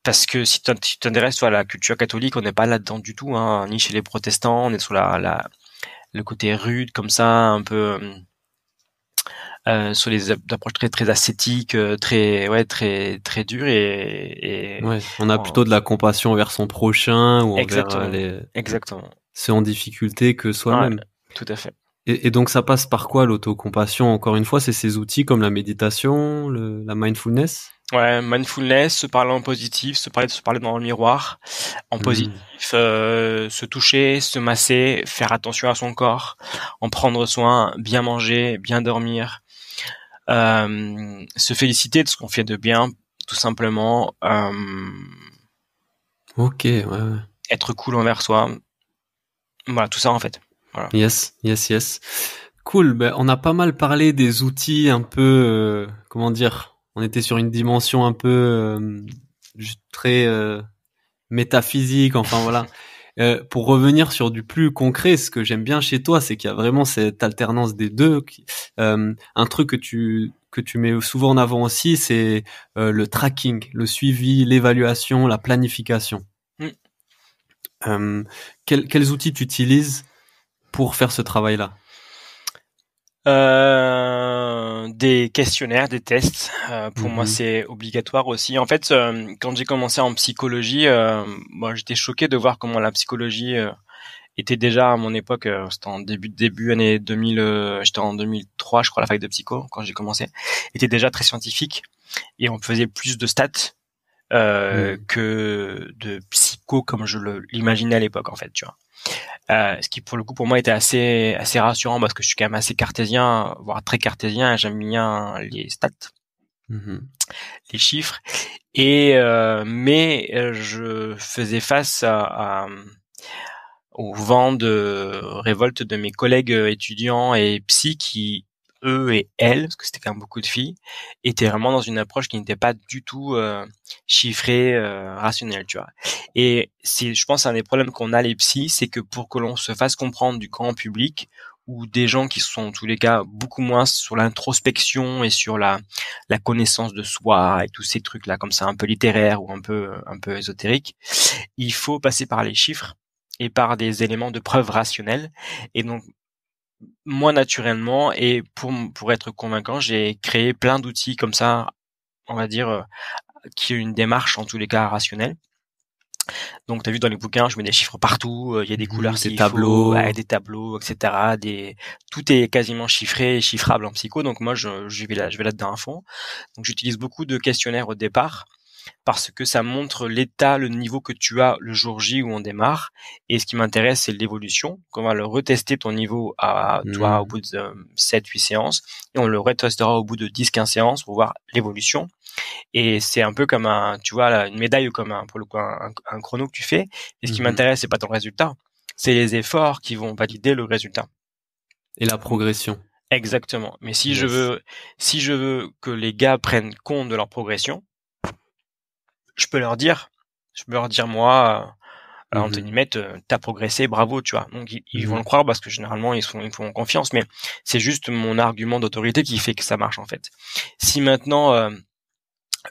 Speaker 2: Parce que si tu t'intéresses à la culture catholique, on n'est pas là-dedans du tout, hein, ni chez les protestants, on est sur le côté rude comme ça, un peu sur les approches très très ascétiques, très dures et
Speaker 1: ouais, on a plutôt de la compassion envers son prochain ou envers ceux en difficulté que soi-même.
Speaker 2: Ouais, tout à fait.
Speaker 1: Et donc ça passe par quoi l'autocompassion? Encore une fois, c'est ces outils comme la méditation, la mindfulness?
Speaker 2: Ouais, mindfulness, se parler en positif, se parler dans le miroir, en positif, se toucher, se masser, faire attention à son corps, en prendre soin, bien manger, bien dormir, se féliciter de ce qu'on fait de bien, tout simplement.
Speaker 1: Ok, ouais.
Speaker 2: Être cool envers soi. Voilà, tout ça en fait. Voilà.
Speaker 1: Yes. Cool. Ben, on a pas mal parlé des outils un peu, comment dire, on était sur une dimension un peu très métaphysique. Enfin voilà. Pour revenir sur du plus concret, ce que j'aime bien chez toi, c'est qu'il y a vraiment cette alternance des deux. Un truc que tu mets souvent en avant aussi, c'est le tracking, le suivi, l'évaluation, la planification. Quels outils tu utilises pour faire ce travail-là?
Speaker 2: Des questionnaires, des tests. Pour moi, c'est obligatoire aussi. En fait, quand j'ai commencé en psychologie, moi, j'étais choqué de voir comment la psychologie était déjà à mon époque. C'était en début année 2000. J'étais en 2003, je crois, à la fac de psycho quand j'ai commencé. Était déjà très scientifique et on faisait plus de stats que de psycho comme je l'imaginais à l'époque, en fait, tu vois. Ce qui pour le coup pour moi était assez rassurant parce que je suis quand même assez cartésien, voire très cartésien, et j'aime bien les stats, les chiffres, et mais je faisais face au vent de révolte de mes collègues étudiants et psy qui, eux et elles, parce que c'était quand même beaucoup de filles, étaient vraiment dans une approche qui n'était pas du tout chiffrée, rationnelle, tu vois. Et c'est, je pense, un des problèmes qu'on a les psys, c'est que pour que l'on se fasse comprendre du grand public, ou des gens qui sont en tous les cas beaucoup moins sur l'introspection et sur la connaissance de soi et tous ces trucs là comme ça un peu littéraires ou un peu ésotériques, il faut passer par les chiffres et par des éléments de preuve rationnelle. Et donc, moi, naturellement, et pour être convaincant, j'ai créé plein d'outils comme ça, on va dire, qui ont une démarche, en tous les cas, rationnelle. Donc, t'as vu dans les bouquins, je mets des chiffres partout, il y a des couleurs,
Speaker 1: des tableaux,
Speaker 2: des tableaux, etc. Tout est quasiment chiffré et chiffrable en psycho. Donc, moi, je vais là-dedans à fond. Donc, j'utilise beaucoup de questionnaires au départ, parce que ça montre l'état, le niveau que tu as le jour J où on démarre. Et ce qui m'intéresse, c'est l'évolution. On va le retester ton niveau à toi au bout de 7-8 séances. Et on le retestera au bout de 10-15 séances pour voir l'évolution. Et c'est un peu comme tu vois, une médaille ou comme pour le coup, un chrono que tu fais. Et ce qui m'intéresse, c'est pas ton résultat. C'est les efforts qui vont valider le résultat.
Speaker 1: Et la progression.
Speaker 2: Exactement. Mais si je veux que les gars prennent compte de leur progression, je peux leur dire moi, Anthony Met, t'as progressé, bravo, tu vois. Donc ils vont le croire parce que généralement ils font confiance, mais c'est juste mon argument d'autorité qui fait que ça marche en fait. Si maintenant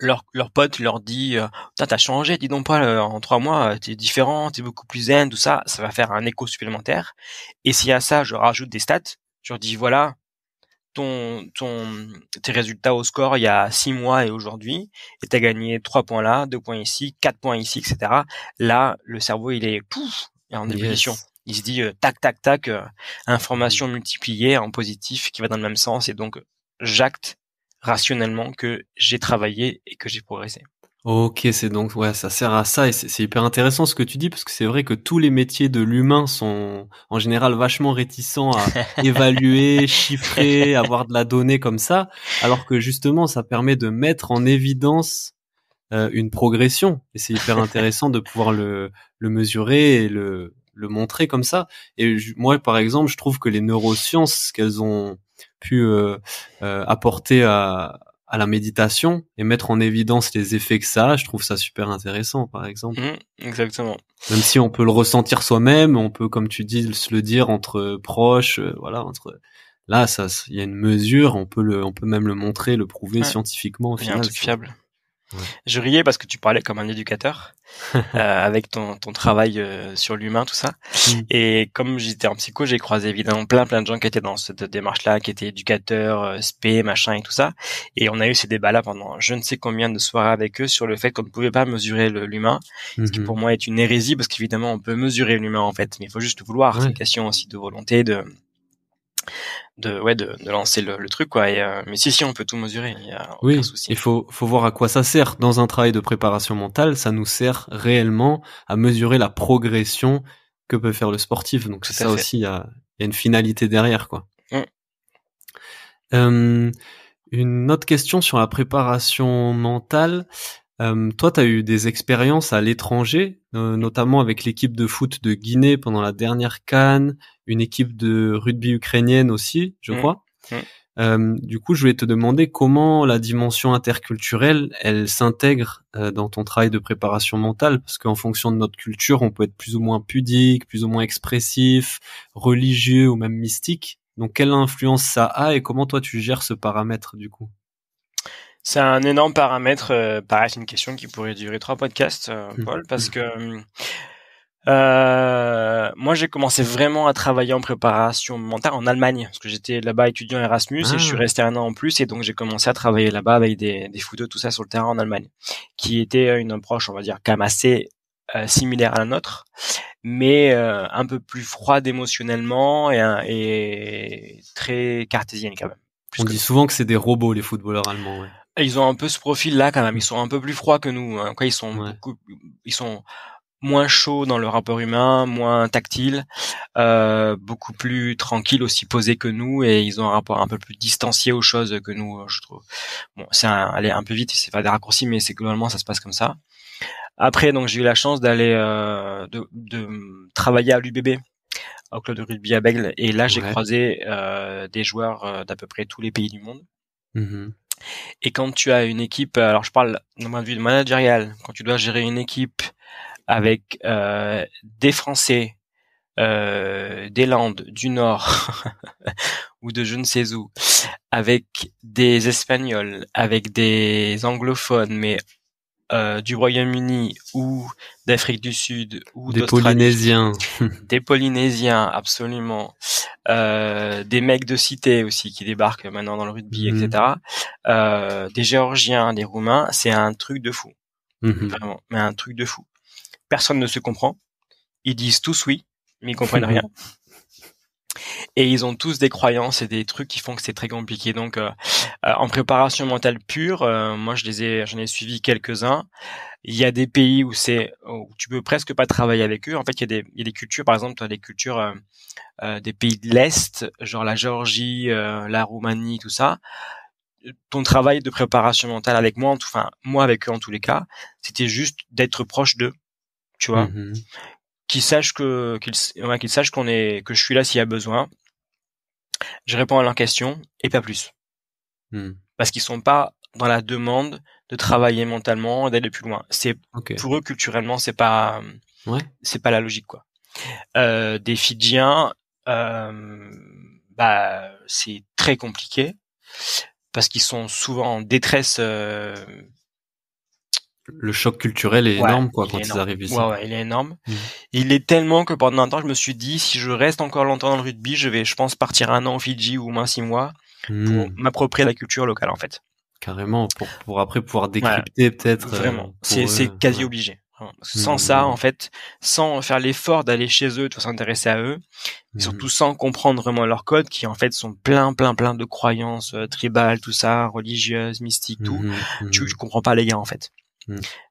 Speaker 2: leur pote leur dit t'as changé, dis donc pas en 3 mois, t'es différent, t'es beaucoup plus zen, tout ça, ça va faire un écho supplémentaire. Et si à ça je rajoute des stats, je leur dis voilà, tes résultats au score il y a 6 mois et aujourd'hui, et t'as gagné 3 points là, 2 points ici, 4 points ici, etc. Là, le cerveau, il est en ébullition. Il se dit tac, tac, tac, information multipliée en positif qui va dans le même sens, et donc j'acte rationnellement que j'ai travaillé et que j'ai progressé.
Speaker 1: Ok, c'est donc ça sert à ça et c'est hyper intéressant ce que tu dis parce que c'est vrai que tous les métiers de l'humain sont en général vachement réticents à évaluer, chiffrer, avoir de la donnée comme ça, alors que justement ça permet de mettre en évidence une progression et c'est hyper intéressant de pouvoir le mesurer et le montrer comme ça. Et moi par exemple, je trouve que les neurosciences qu'elles ont pu apporter à la méditation et mettre en évidence les effets que ça a, je trouve ça super intéressant, par exemple.
Speaker 2: Exactement.
Speaker 1: Même si on peut le ressentir soi-même, on peut, comme tu dis, se le dire entre proches, voilà, là, il y a une mesure, on peut même le montrer, le prouver scientifiquement au final.
Speaker 2: Il y a un truc fiable. Ouais. Je riais parce que tu parlais comme un éducateur avec ton travail sur l'humain, tout ça. Et comme j'étais en psycho, j'ai croisé évidemment plein de gens qui étaient dans cette démarche-là, qui étaient éducateurs, spé, machin et tout ça. Et on a eu ces débats-là pendant je ne sais combien de soirées avec eux sur le fait qu'on ne pouvait pas mesurer l'humain, ce qui pour moi est une hérésie parce qu'évidemment on peut mesurer l'humain en fait, mais il faut juste vouloir. C'est une question aussi de volonté, de lancer le truc quoi. Et mais si on peut tout mesurer, il y a aucun souci.
Speaker 1: Il faut voir à quoi ça sert. Dans un travail de préparation mentale, ça nous sert réellement à mesurer la progression que peut faire le sportif. Donc c'est ça aussi, il y a une finalité derrière quoi. Une autre question sur la préparation mentale. Toi, tu as eu des expériences à l'étranger, notamment avec l'équipe de foot de Guinée pendant la dernière CAN, une équipe de rugby ukrainienne aussi, je crois. Du coup, je voulais te demander comment la dimension interculturelle, elle s'intègre dans ton travail de préparation mentale, parce qu'en fonction de notre culture, on peut être plus ou moins pudique, plus ou moins expressif, religieux ou même mystique. Donc, quelle influence ça a et comment toi tu gères ce paramètre du coup?
Speaker 2: C'est un énorme paramètre. Pareil, c'est une question qui pourrait durer 3 podcasts, Paul, parce que moi, j'ai commencé vraiment à travailler en préparation mentale en Allemagne, parce que j'étais là-bas étudiant Erasmus et je suis resté 1 an en plus, et donc j'ai commencé à travailler là-bas avec des footeux, tout ça sur le terrain en Allemagne, qui était une approche, on va dire, quand même assez similaire à la nôtre, mais un peu plus froide émotionnellement et très cartésienne quand même.
Speaker 1: On dit souvent que c'est des robots, les footballeurs allemands. Ouais.
Speaker 2: Ils ont un peu ce profil-là quand même. Ils sont un peu plus froids que nous. Hein. Quoi, ils sont moins chauds dans le rapport humain, moins tactiles, beaucoup plus tranquilles, aussi posés que nous, et ils ont un rapport un peu plus distancié aux choses que nous, je trouve. Bon, aller un peu vite, c'est pas des raccourcis, mais c'est globalement ça se passe comme ça. Après, donc j'ai eu la chance d'aller de travailler à l'UBB, au club de rugby à Bègle, et là j'ai croisé des joueurs d'à peu près tous les pays du monde. Et quand tu as une équipe, alors je parle d'un point de vue managérial, quand tu dois gérer une équipe avec des Français, des Landes, du Nord ou de je ne sais où, avec des Espagnols, avec des anglophones, mais du Royaume-Uni ou d'Afrique du Sud ou
Speaker 1: des
Speaker 2: d'Australie,
Speaker 1: Polynésiens,
Speaker 2: des Polynésiens, absolument, des mecs de cité aussi qui débarquent maintenant dans le rugby, etc. Des Géorgiens, des Roumains, c'est un truc de fou, vraiment, mais un truc de fou. Personne ne se comprend. Ils disent tous oui, mais ils comprennent rien. Et ils ont tous des croyances et des trucs qui font que c'est très compliqué. Donc, en préparation mentale pure, moi j'en ai suivi quelques-uns. Il y a des pays où tu peux presque pas travailler avec eux. En fait, il y a des cultures, par exemple, tu as des cultures des pays de l'Est, genre la Géorgie, la Roumanie, tout ça. Ton travail de préparation mentale avec moi, moi avec eux en tous les cas, c'était juste d'être proche d'eux, tu vois. Qu'ils sachent que je suis là s'il y a besoin. Je réponds à leurs questions et pas plus. Parce qu'ils sont pas dans la demande de travailler mentalement, d'aller plus loin. Pour eux culturellement, c'est pas la logique, quoi. Des Fidjiens, c'est très compliqué parce qu'ils sont souvent en détresse.
Speaker 1: Le choc culturel est énorme, quoi, quand ils arrivent ici.
Speaker 2: Ouais, il est énorme. Il est tellement que pendant un temps, je me suis dit, si je reste encore longtemps dans le rugby, je pense, partir 1 an au Fidji ou au moins 6 mois pour m'approprier la culture locale, en fait.
Speaker 1: Carrément, pour après pouvoir décrypter peut-être.
Speaker 2: Vraiment, c'est quasi obligé. Parce que sans ça, en fait, sans faire l'effort d'aller chez eux, de s'intéresser à eux, et surtout sans comprendre vraiment leur code, qui en fait sont plein de croyances tribales, tout ça, religieuses, mystiques, tout, tu comprends pas les gars, en fait.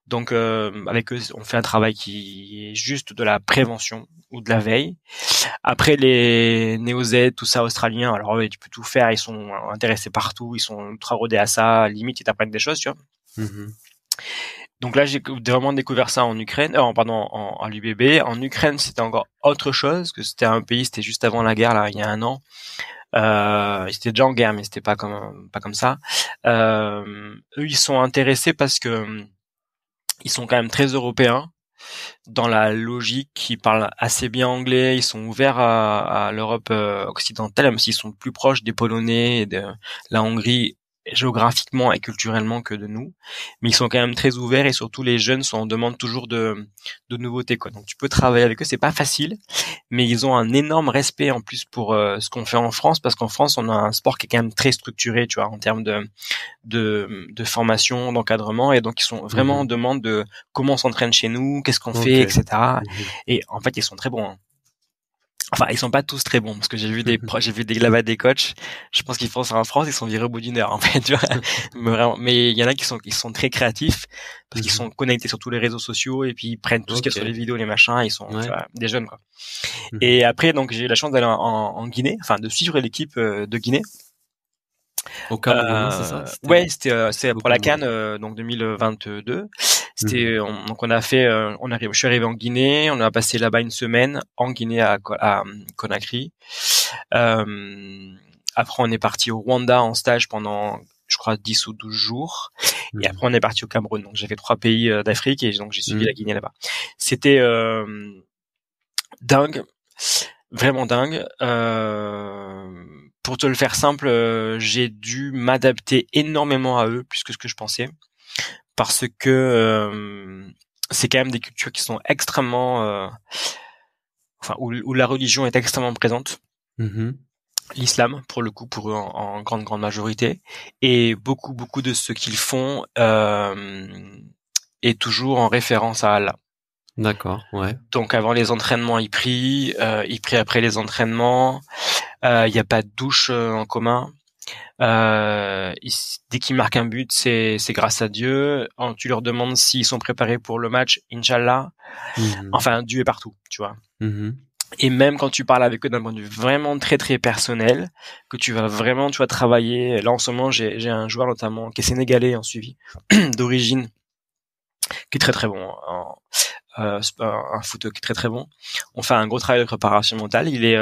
Speaker 2: Donc avec eux, on fait un travail qui est juste de la prévention ou de la veille. Après les néo-Z, tout ça, australiens, alors ouais, tu peux tout faire, ils sont intéressés partout, ils sont ultra rodés à ça, limite ils t'apprennent des choses, tu vois. Donc là, j'ai vraiment découvert ça en Ukraine, à l'UBB. En Ukraine, c'était encore autre chose, que c'était un pays, c'était juste avant la guerre, là, il y a 1 an. C'était déjà en guerre, mais c'était pas comme ça. Eux, ils sont intéressés parce que ils sont quand même très européens dans la logique. Ils parlent assez bien anglais. Ils sont ouverts à l'Europe occidentale, même s'ils sont plus proches des Polonais et de la Hongrie géographiquement et culturellement que de nous, mais ils sont quand même très ouverts, et surtout les jeunes sont en demande toujours de nouveautés, quoi. Donc tu peux travailler avec eux, c'est pas facile, mais ils ont un énorme respect en plus pour ce qu'on fait en France, parce qu'en France on a un sport qui est quand même très structuré, tu vois, en termes de formation, d'encadrement, et donc ils sont vraiment en demande de comment on s'entraîne chez nous, qu'est-ce qu'on fait, etc. Et en fait ils sont très bons, hein. Enfin, ils sont pas tous très bons, parce que j'ai vu là-bas des coachs. Je pense qu'ils font ça en France, ils sont virés au bout d'1 heure, en fait, tu vois. Mais il y en a qui sont très créatifs, parce qu'ils sont connectés sur tous les réseaux sociaux, et puis ils prennent tout ce qu'il y a sur les vidéos, les machins, ils sont, tu vois, des jeunes, quoi. Et après, donc, j'ai eu la chance d'aller en Guinée, enfin, de suivre l'équipe de Guinée.
Speaker 1: Au Cameroun, c'est ça?
Speaker 2: Ouais, c'est pour la CAN, donc 2022. Donc on a fait, je suis arrivé en Guinée, on a passé là-bas une semaine en Guinée à Conakry. Après on est parti au Rwanda en stage pendant, je crois, 10 ou 12 jours. Et après on est parti au Cameroun. Donc j'ai fait 3 pays d'Afrique et donc j'ai suivi la Guinée là-bas. C'était dingue, vraiment dingue. Pour te le faire simple, j'ai dû m'adapter énormément à eux plus que ce que je pensais, parce que c'est quand même des cultures qui sont extrêmement, où la religion est extrêmement présente. L'islam, pour le coup, pour eux en grande majorité, et beaucoup de ce qu'ils font est toujours en référence à Allah.
Speaker 1: D'accord, ouais.
Speaker 2: Donc avant les entraînements, ils prient après les entraînements. Il y a pas de douche en commun. Dès qu'ils marquent un but, c'est grâce à Dieu. Tu leur demandes s'ils sont préparés pour le match, Inch'Allah. Enfin, Dieu est partout, tu vois. Et même quand tu parles avec eux d'un point de vue vraiment très très personnel, que tu vas vraiment, tu vas travailler. Là en ce moment, j'ai un joueur notamment qui est sénégalais en suivi d'origine, qui est très très bon, un foot qui est très très bon. On fait un gros travail de préparation mentale. Il est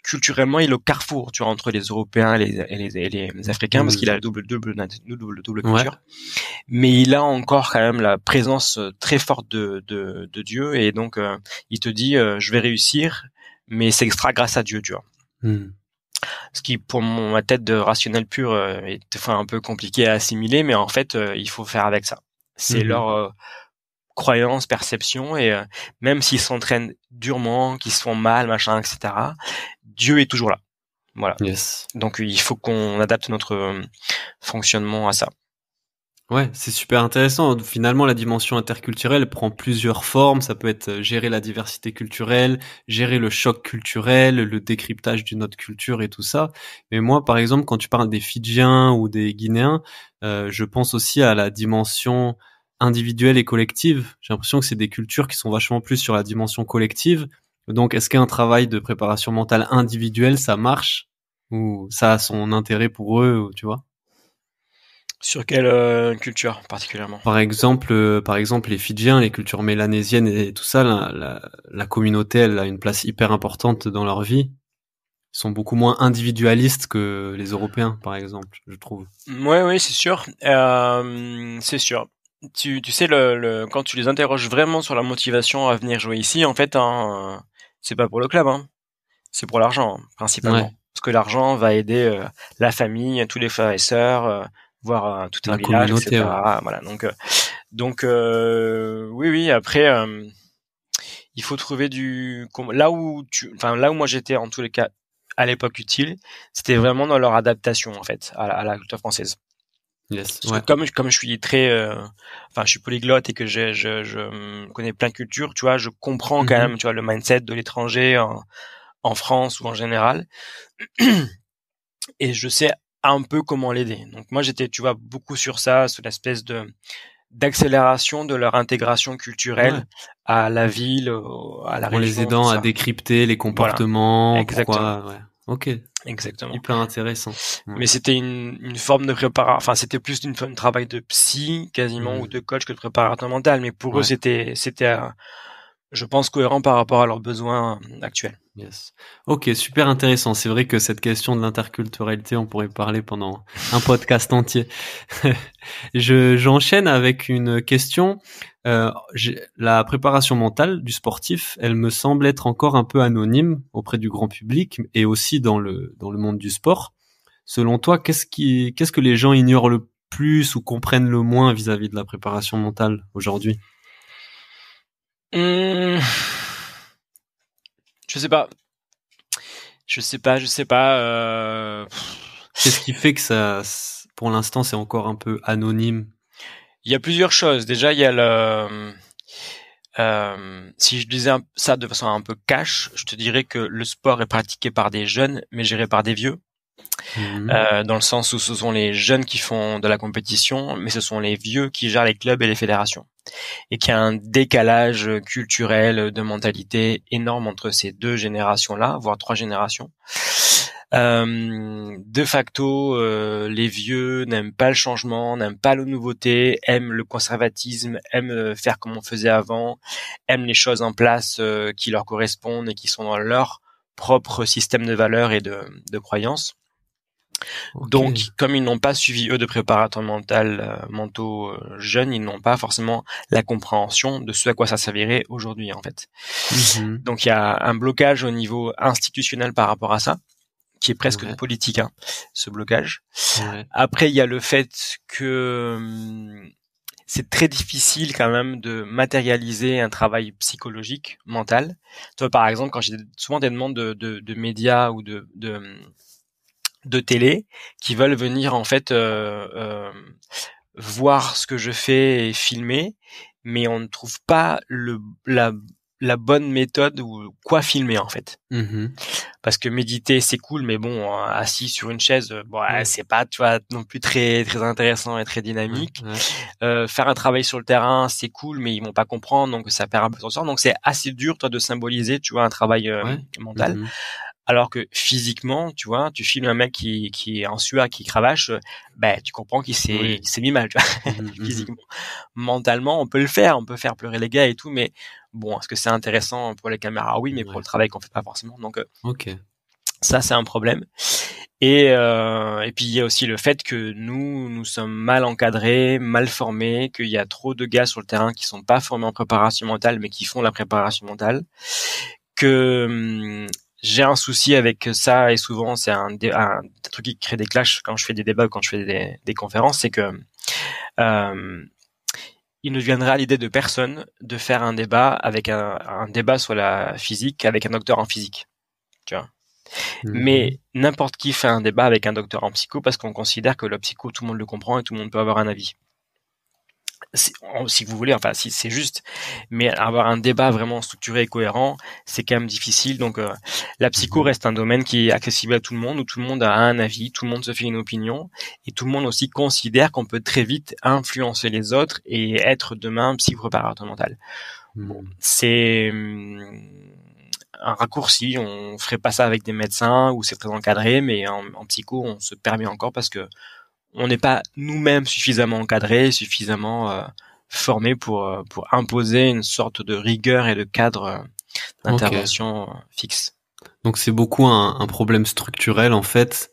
Speaker 2: culturellement, il est au carrefour, tu vois, entre les Européens et les Africains, parce qu'il a la double culture. Ouais. Mais il a encore quand même la présence très forte de Dieu, et donc il te dit je vais réussir, mais c'est extra grâce à Dieu, tu vois. Ce qui, pour ma tête de rationnel pur, est des fois un peu compliqué à assimiler, mais en fait il faut faire avec ça. C'est leur croyance, perception, et même s'ils s'entraînent durement, qu'ils se font mal, machin, etc., Dieu est toujours là. Voilà.
Speaker 1: Yes.
Speaker 2: Donc il faut qu'on adapte notre fonctionnement à ça.
Speaker 1: Ouais, c'est super intéressant. Finalement, la dimension interculturelle prend plusieurs formes. Ça peut être gérer la diversité culturelle, gérer le choc culturel, le décryptage d'une autre culture et tout ça. Mais moi, par exemple, quand tu parles des Fidjiens ou des Guinéens, je pense aussi à la dimension individuelle et collective. J'ai l'impression que c'est des cultures qui sont vachement plus sur la dimension collective. Donc, est-ce qu'un travail de préparation mentale individuelle, ça marche? Ou ça a son intérêt pour eux, tu vois?
Speaker 2: Sur quelle culture particulièrement?
Speaker 1: Par exemple, les Fidjiens, les cultures mélanésiennes et tout ça, la communauté, elle a une place hyper importante dans leur vie. Ils sont beaucoup moins individualistes que les Européens, par exemple, je trouve.
Speaker 2: Oui, c'est sûr. C'est sûr. Tu sais, quand tu les interroges vraiment sur la motivation à venir jouer ici, en fait, c'est pas pour le club, hein. C'est pour l'argent, principalement. Ouais. Parce que l'argent va aider la famille, tous les frères et sœurs, voire tout un village, etc. Ouais. Voilà. Donc, oui. Après, il faut trouver là où moi j'étais, en tous les cas, à l'époque utile, c'était vraiment dans leur adaptation, en fait, à la culture française.
Speaker 1: Yes.
Speaker 2: Parce que comme je suis très, je suis polyglotte et que je connais plein de cultures, tu vois, je comprends quand même, tu vois, le mindset de l'étranger en France ou en général, et je sais un peu comment l'aider. Donc moi j'étais, tu vois, beaucoup sur ça, sur l'espèce d'accélération de leur intégration culturelle à la ville, à la région.
Speaker 1: En les aidant à décrypter les comportements.
Speaker 2: Voilà. Exactement.
Speaker 1: Pourquoi, ouais. Ok.
Speaker 2: Exactement.
Speaker 1: Hyper intéressant.
Speaker 2: Ouais. Mais c'était une forme de préparation, enfin c'était plus une travail de psy quasiment ou de coach que de préparateur mental. Mais pour eux c'était je pense cohérent par rapport à leurs besoins actuels.
Speaker 1: Yes. Ok, super intéressant. C'est vrai que cette question de l'interculturalité, on pourrait parler pendant un podcast entier. J'enchaîne avec une question. La préparation mentale du sportif, elle me semble être encore un peu anonyme auprès du grand public et aussi dans le monde du sport. Selon toi, qu'est-ce que les gens ignorent le plus ou comprennent le moins vis-à-vis de la préparation mentale aujourd'hui?
Speaker 2: Je sais pas.
Speaker 1: Qu'est-ce qui fait que ça, pour l'instant, c'est encore un peu anonyme?
Speaker 2: Il y a plusieurs choses. Déjà, il y a si je disais ça de façon un peu cash, je te dirais que le sport est pratiqué par des jeunes, mais géré par des vieux. Dans le sens où ce sont les jeunes qui font de la compétition, mais ce sont les vieux qui gèrent les clubs et les fédérations. Et qu'il y a un décalage culturel, de mentalité énorme entre ces deux générations-là, voire 3 générations. De facto, les vieux n'aiment pas le changement, n'aiment pas la nouveauté, aiment le conservatisme, aiment faire comme on faisait avant, aiment les choses en place qui leur correspondent et qui sont dans leur propre système de valeurs et de croyances. Okay. Donc, comme ils n'ont pas suivi eux de préparateurs mentaux jeunes, ils n'ont pas forcément la compréhension de ce à quoi ça servirait aujourd'hui en fait. Mm-hmm. Donc, il y a un blocage au niveau institutionnel par rapport à ça, qui est presque politique, hein, ce blocage. Après, il y a le fait que c'est très difficile quand même de matérialiser un travail psychologique, mental. Toi, par exemple, quand j'ai souvent des demandes de médias ou de télé qui veulent venir en fait voir ce que je fais et filmer, mais on ne trouve pas la bonne méthode ou quoi filmer en fait. Mm-hmm. Parce que méditer c'est cool, mais bon, assis sur une chaise, c'est pas, tu vois, non plus très très intéressant et très dynamique. Faire un travail sur le terrain c'est cool, mais ils vont pas comprendre, donc ça perd un peu son sens. Donc c'est assez dur, toi, de symboliser, tu vois, un travail mental. Mm-hmm. Alors que physiquement, tu vois, tu filmes un mec qui est en sueur, qui cravache, tu comprends qu'il s'est mis mal, tu vois, physiquement. Mentalement, on peut faire pleurer les gars et tout, mais bon, est-ce que c'est intéressant pour les caméras? Oui, mais pour le travail qu'on fait pas forcément. Donc, ça, c'est un problème. Et puis il y a aussi le fait que nous sommes mal encadrés, mal formés, qu'il y a trop de gars sur le terrain qui sont pas formés en préparation mentale, mais qui font la préparation mentale, que j'ai un souci avec ça, et souvent c'est un truc qui crée des clashs quand je fais des débats ou quand je fais des conférences, c'est que il ne viendra à l'idée de personne de faire un débat avec un débat sur la physique avec un docteur en physique, tu vois. Mais n'importe qui fait un débat avec un docteur en psycho parce qu'on considère que le psycho, tout le monde le comprend et tout le monde peut avoir un avis. Si vous voulez, enfin, si c'est juste, mais avoir un débat vraiment structuré et cohérent, c'est quand même difficile. Donc, la psycho reste un domaine qui est accessible à tout le monde, où tout le monde a un avis, tout le monde se fait une opinion, et tout le monde aussi considère qu'on peut très vite influencer les autres et être demain psycho-préparateur mental. Bon, c'est un raccourci. On ferait pas ça avec des médecins où c'est très encadré, mais en psycho, on se permet encore parce que on n'est pas nous-mêmes suffisamment encadrés, suffisamment formés pour imposer une sorte de rigueur et de cadre d'intervention fixe.
Speaker 1: Donc c'est beaucoup un problème structurel en fait,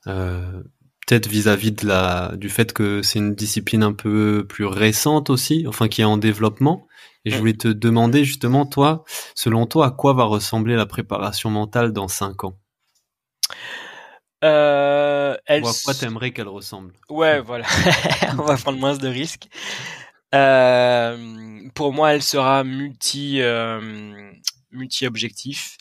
Speaker 1: peut-être vis-à-vis du fait que c'est une discipline un peu plus récente aussi, enfin qui est en développement. Et je voulais te demander justement, toi, selon toi, à quoi va ressembler la préparation mentale dans 5 ans? Ou à quoi t'aimerais qu'elle ressemble?
Speaker 2: Ouais, voilà. On va prendre moins de risques. Pour moi, elle sera multi-objectif.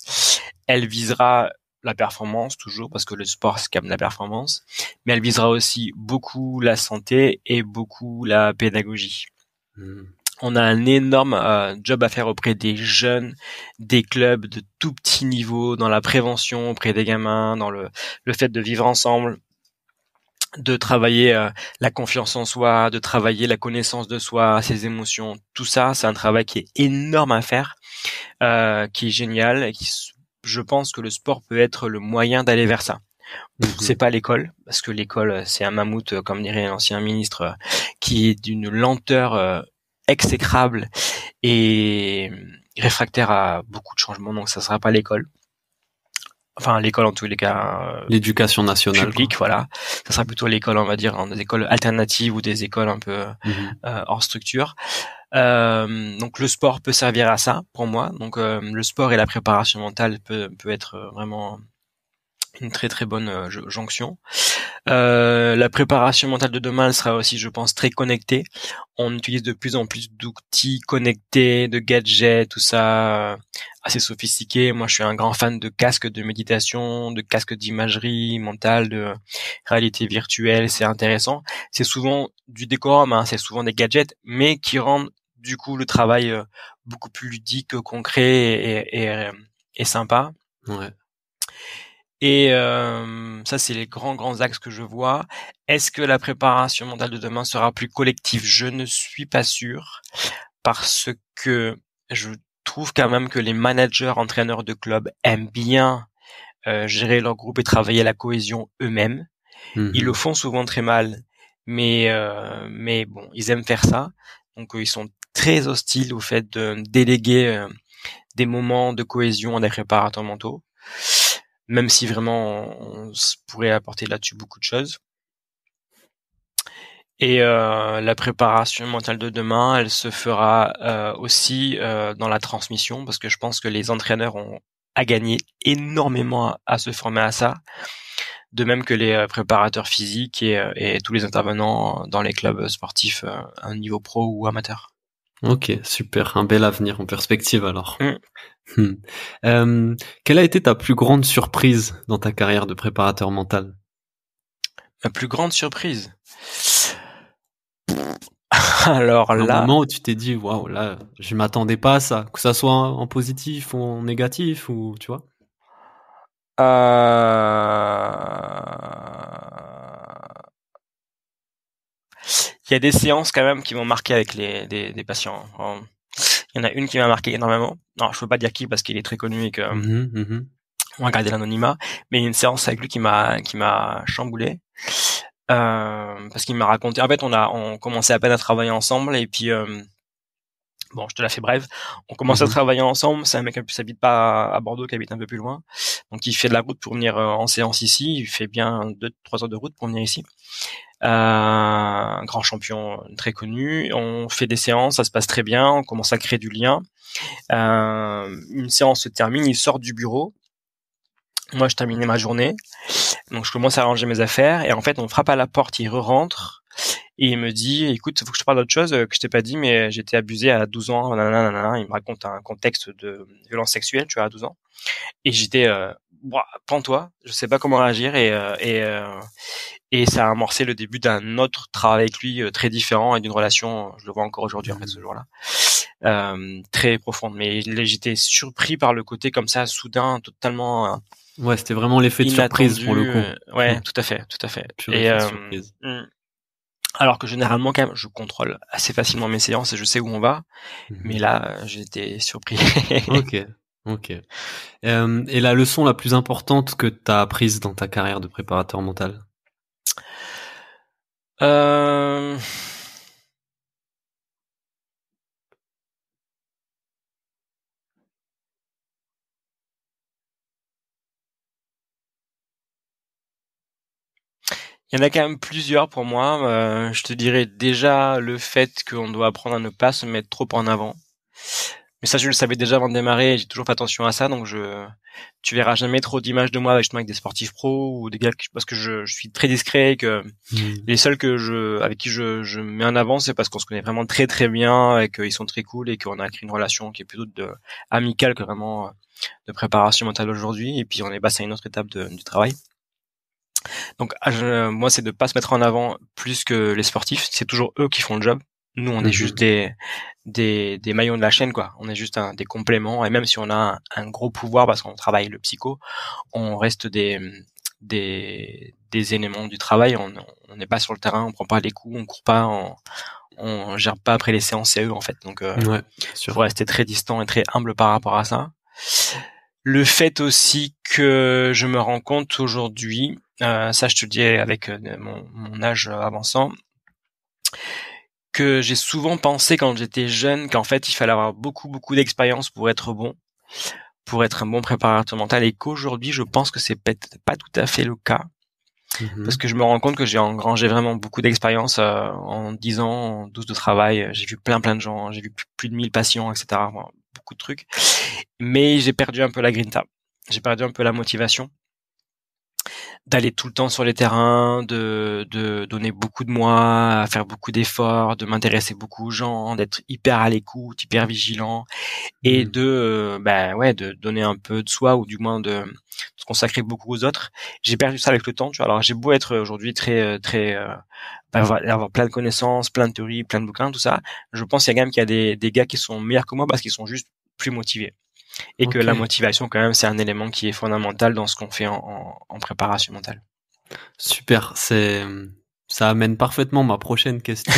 Speaker 2: Elle visera la performance toujours, parce que le sport c'est quand même la performance, mais elle visera aussi beaucoup la santé et beaucoup la pédagogie. On a un énorme job à faire auprès des jeunes, des clubs de tout petit niveau, dans la prévention auprès des gamins, dans le fait de vivre ensemble, de travailler la confiance en soi, de travailler la connaissance de soi, ses émotions. Tout ça, c'est un travail qui est énorme à faire, qui est génial, et je pense que le sport peut être le moyen d'aller vers ça. C'est pas l'école, parce que l'école, c'est un mammouth, comme dirait l'ancien ministre, qui est d'une lenteur exécrable et réfractaire à beaucoup de changements, donc ça sera pas l'école. Enfin, l'école en tous les cas.
Speaker 1: L'éducation nationale.
Speaker 2: Publique, voilà. Ça sera plutôt l'école, on va dire, des écoles alternatives ou des écoles un peu hors structure. Donc le sport peut servir à ça, pour moi. Donc le sport et la préparation mentale peut être vraiment une très très bonne jonction. La préparation mentale de demain, elle sera aussi, je pense, très connectée. On utilise de plus en plus d'outils connectés, de gadgets, tout ça, assez sophistiqué. Moi, je suis un grand fan de casques de méditation, de casques d'imagerie mentale, de réalité virtuelle. C'est intéressant. C'est souvent du décorum, hein, c'est souvent des gadgets, mais qui rendent du coup le travail beaucoup plus ludique, concret et sympa.
Speaker 1: Ouais.
Speaker 2: Et ça, c'est les grands axes que je vois. Est-ce que la préparation mentale de demain sera plus collective? Je ne suis pas sûr, parce que je trouve quand même que les managers, entraîneurs de clubs aiment bien gérer leur groupe et travailler à la cohésion eux-mêmes. Ils le font souvent très mal, mais bon, ils aiment faire ça. Donc ils sont très hostiles au fait de déléguer des moments de cohésion à des préparateurs mentaux, même si vraiment on pourrait apporter là-dessus beaucoup de choses. Et la préparation mentale de demain, elle se fera aussi dans la transmission, parce que je pense que les entraîneurs ont à gagner énormément à se former à ça, de même que les préparateurs physiques et tous les intervenants dans les clubs sportifs à un niveau pro ou amateur.
Speaker 1: Ok, super, un bel avenir en perspective alors. Quelle a été ta plus grande surprise dans ta carrière de préparateur mental?
Speaker 2: Ma plus grande surprise? Alors là,
Speaker 1: un moment où tu t'es dit waouh, là je m'attendais pas à ça, que ça soit en positif ou en négatif, ou tu vois.
Speaker 2: Il y a des séances quand même qui m'ont marqué avec des patients. Il y en a une qui m'a marqué énormément. Non, je peux pas dire qui parce qu'il est très connu et que on va garder l'anonymat. Mais il y a une séance avec lui qui m'a chamboulé. Parce qu'il m'a raconté. En fait, on commençait à peine à travailler ensemble et puis bon, je te la fais brève. On commence à travailler ensemble. C'est un mec qui habite pas à Bordeaux, qui habite un peu plus loin. Donc, il fait de la route pour venir en séance ici. Il fait bien 2-3 heures de route pour venir ici. Un grand champion très connu. On fait des séances, ça se passe très bien. On commence à créer du lien. Une séance se termine, il sort du bureau. Moi, je terminais ma journée. Donc, je commence à ranger mes affaires. Et en fait, on frappe à la porte, il re-rentre. Et il me dit, écoute, faut que je te parle d'autre chose que je t'ai pas dit, mais j'ai été abusé à 12 ans. Nanana. Il me raconte un contexte de violence sexuelle, tu vois, à 12 ans. Et j'étais, prends-toi, je sais pas comment réagir. Et ça a amorcé le début d'un autre travail avec lui très différent et d'une relation, je le vois encore aujourd'hui en fait ce jour-là, très profonde. Mais j'étais surpris par le côté comme ça, soudain, totalement
Speaker 1: ouais, c'était vraiment l'effet de surprise pour le coup.
Speaker 2: Ouais, tout à fait.
Speaker 1: Pure effet de surprise.
Speaker 2: Alors que généralement quand même, je contrôle assez facilement mes séances et je sais où on va. Mais là, j'étais surpris.
Speaker 1: Ok. Et la leçon la plus importante que t'as apprise dans ta carrière de préparateur mental?
Speaker 2: Il y en a quand même plusieurs pour moi. Je te dirais déjà le fait qu'on doit apprendre à ne pas se mettre trop en avant. Mais ça, je le savais déjà avant de démarrer et j'ai toujours fait attention à ça. Donc, tu verras jamais trop d'images de moi avec des sportifs pros ou des gars parce que je suis très discret et que les seuls avec qui je mets en avant, c'est parce qu'on se connaît vraiment très très bien et qu'ils sont très cool et qu'on a créé une relation qui est plutôt amicale que vraiment de préparation mentale aujourd'hui. Et puis, on est passé à une autre étape du travail. Donc, moi, c'est de pas se mettre en avant plus que les sportifs. C'est toujours eux qui font le job. Nous, on est juste des maillons de la chaîne, quoi. On est juste des compléments. Et même si on a un gros pouvoir parce qu'on travaille le psycho, on reste des éléments du travail. On n'est pas sur le terrain, on prend pas les coups, on court pas, on gère pas après les séances, c'est eux, en fait. Donc, faut rester très distant et très humble par rapport à ça. Le fait aussi que je me rends compte aujourd'hui, ça je te le dis avec mon âge avançant, que j'ai souvent pensé quand j'étais jeune qu'en fait il fallait avoir beaucoup d'expérience pour être bon, pour être un bon préparateur mental, et qu'aujourd'hui je pense que c'est peut-être pas tout à fait le cas. Parce que je me rends compte que j'ai engrangé vraiment beaucoup d'expérience en 10 ans, en 12 de travail. J'ai vu plein de gens, j'ai vu plus de 1000 patients, etc. Beaucoup de trucs. Mais j'ai perdu un peu la grinta. J'ai perdu un peu la motivation d'aller tout le temps sur les terrains, de donner beaucoup de moi, à faire beaucoup d'efforts, de m'intéresser beaucoup aux gens, d'être hyper à l'écoute, hyper vigilant, et de donner un peu de soi, ou du moins de se consacrer beaucoup aux autres. J'ai perdu ça avec le temps, tu vois. Alors j'ai beau être aujourd'hui avoir plein de connaissances, plein de théories, plein de bouquins, tout ça. Je pense qu'il y a des gars qui sont meilleurs que moi parce qu'ils sont juste plus motivés. Et que la motivation, quand même, c'est un élément qui est fondamental dans ce qu'on fait en préparation mentale.
Speaker 1: Super, ça amène parfaitement ma prochaine question,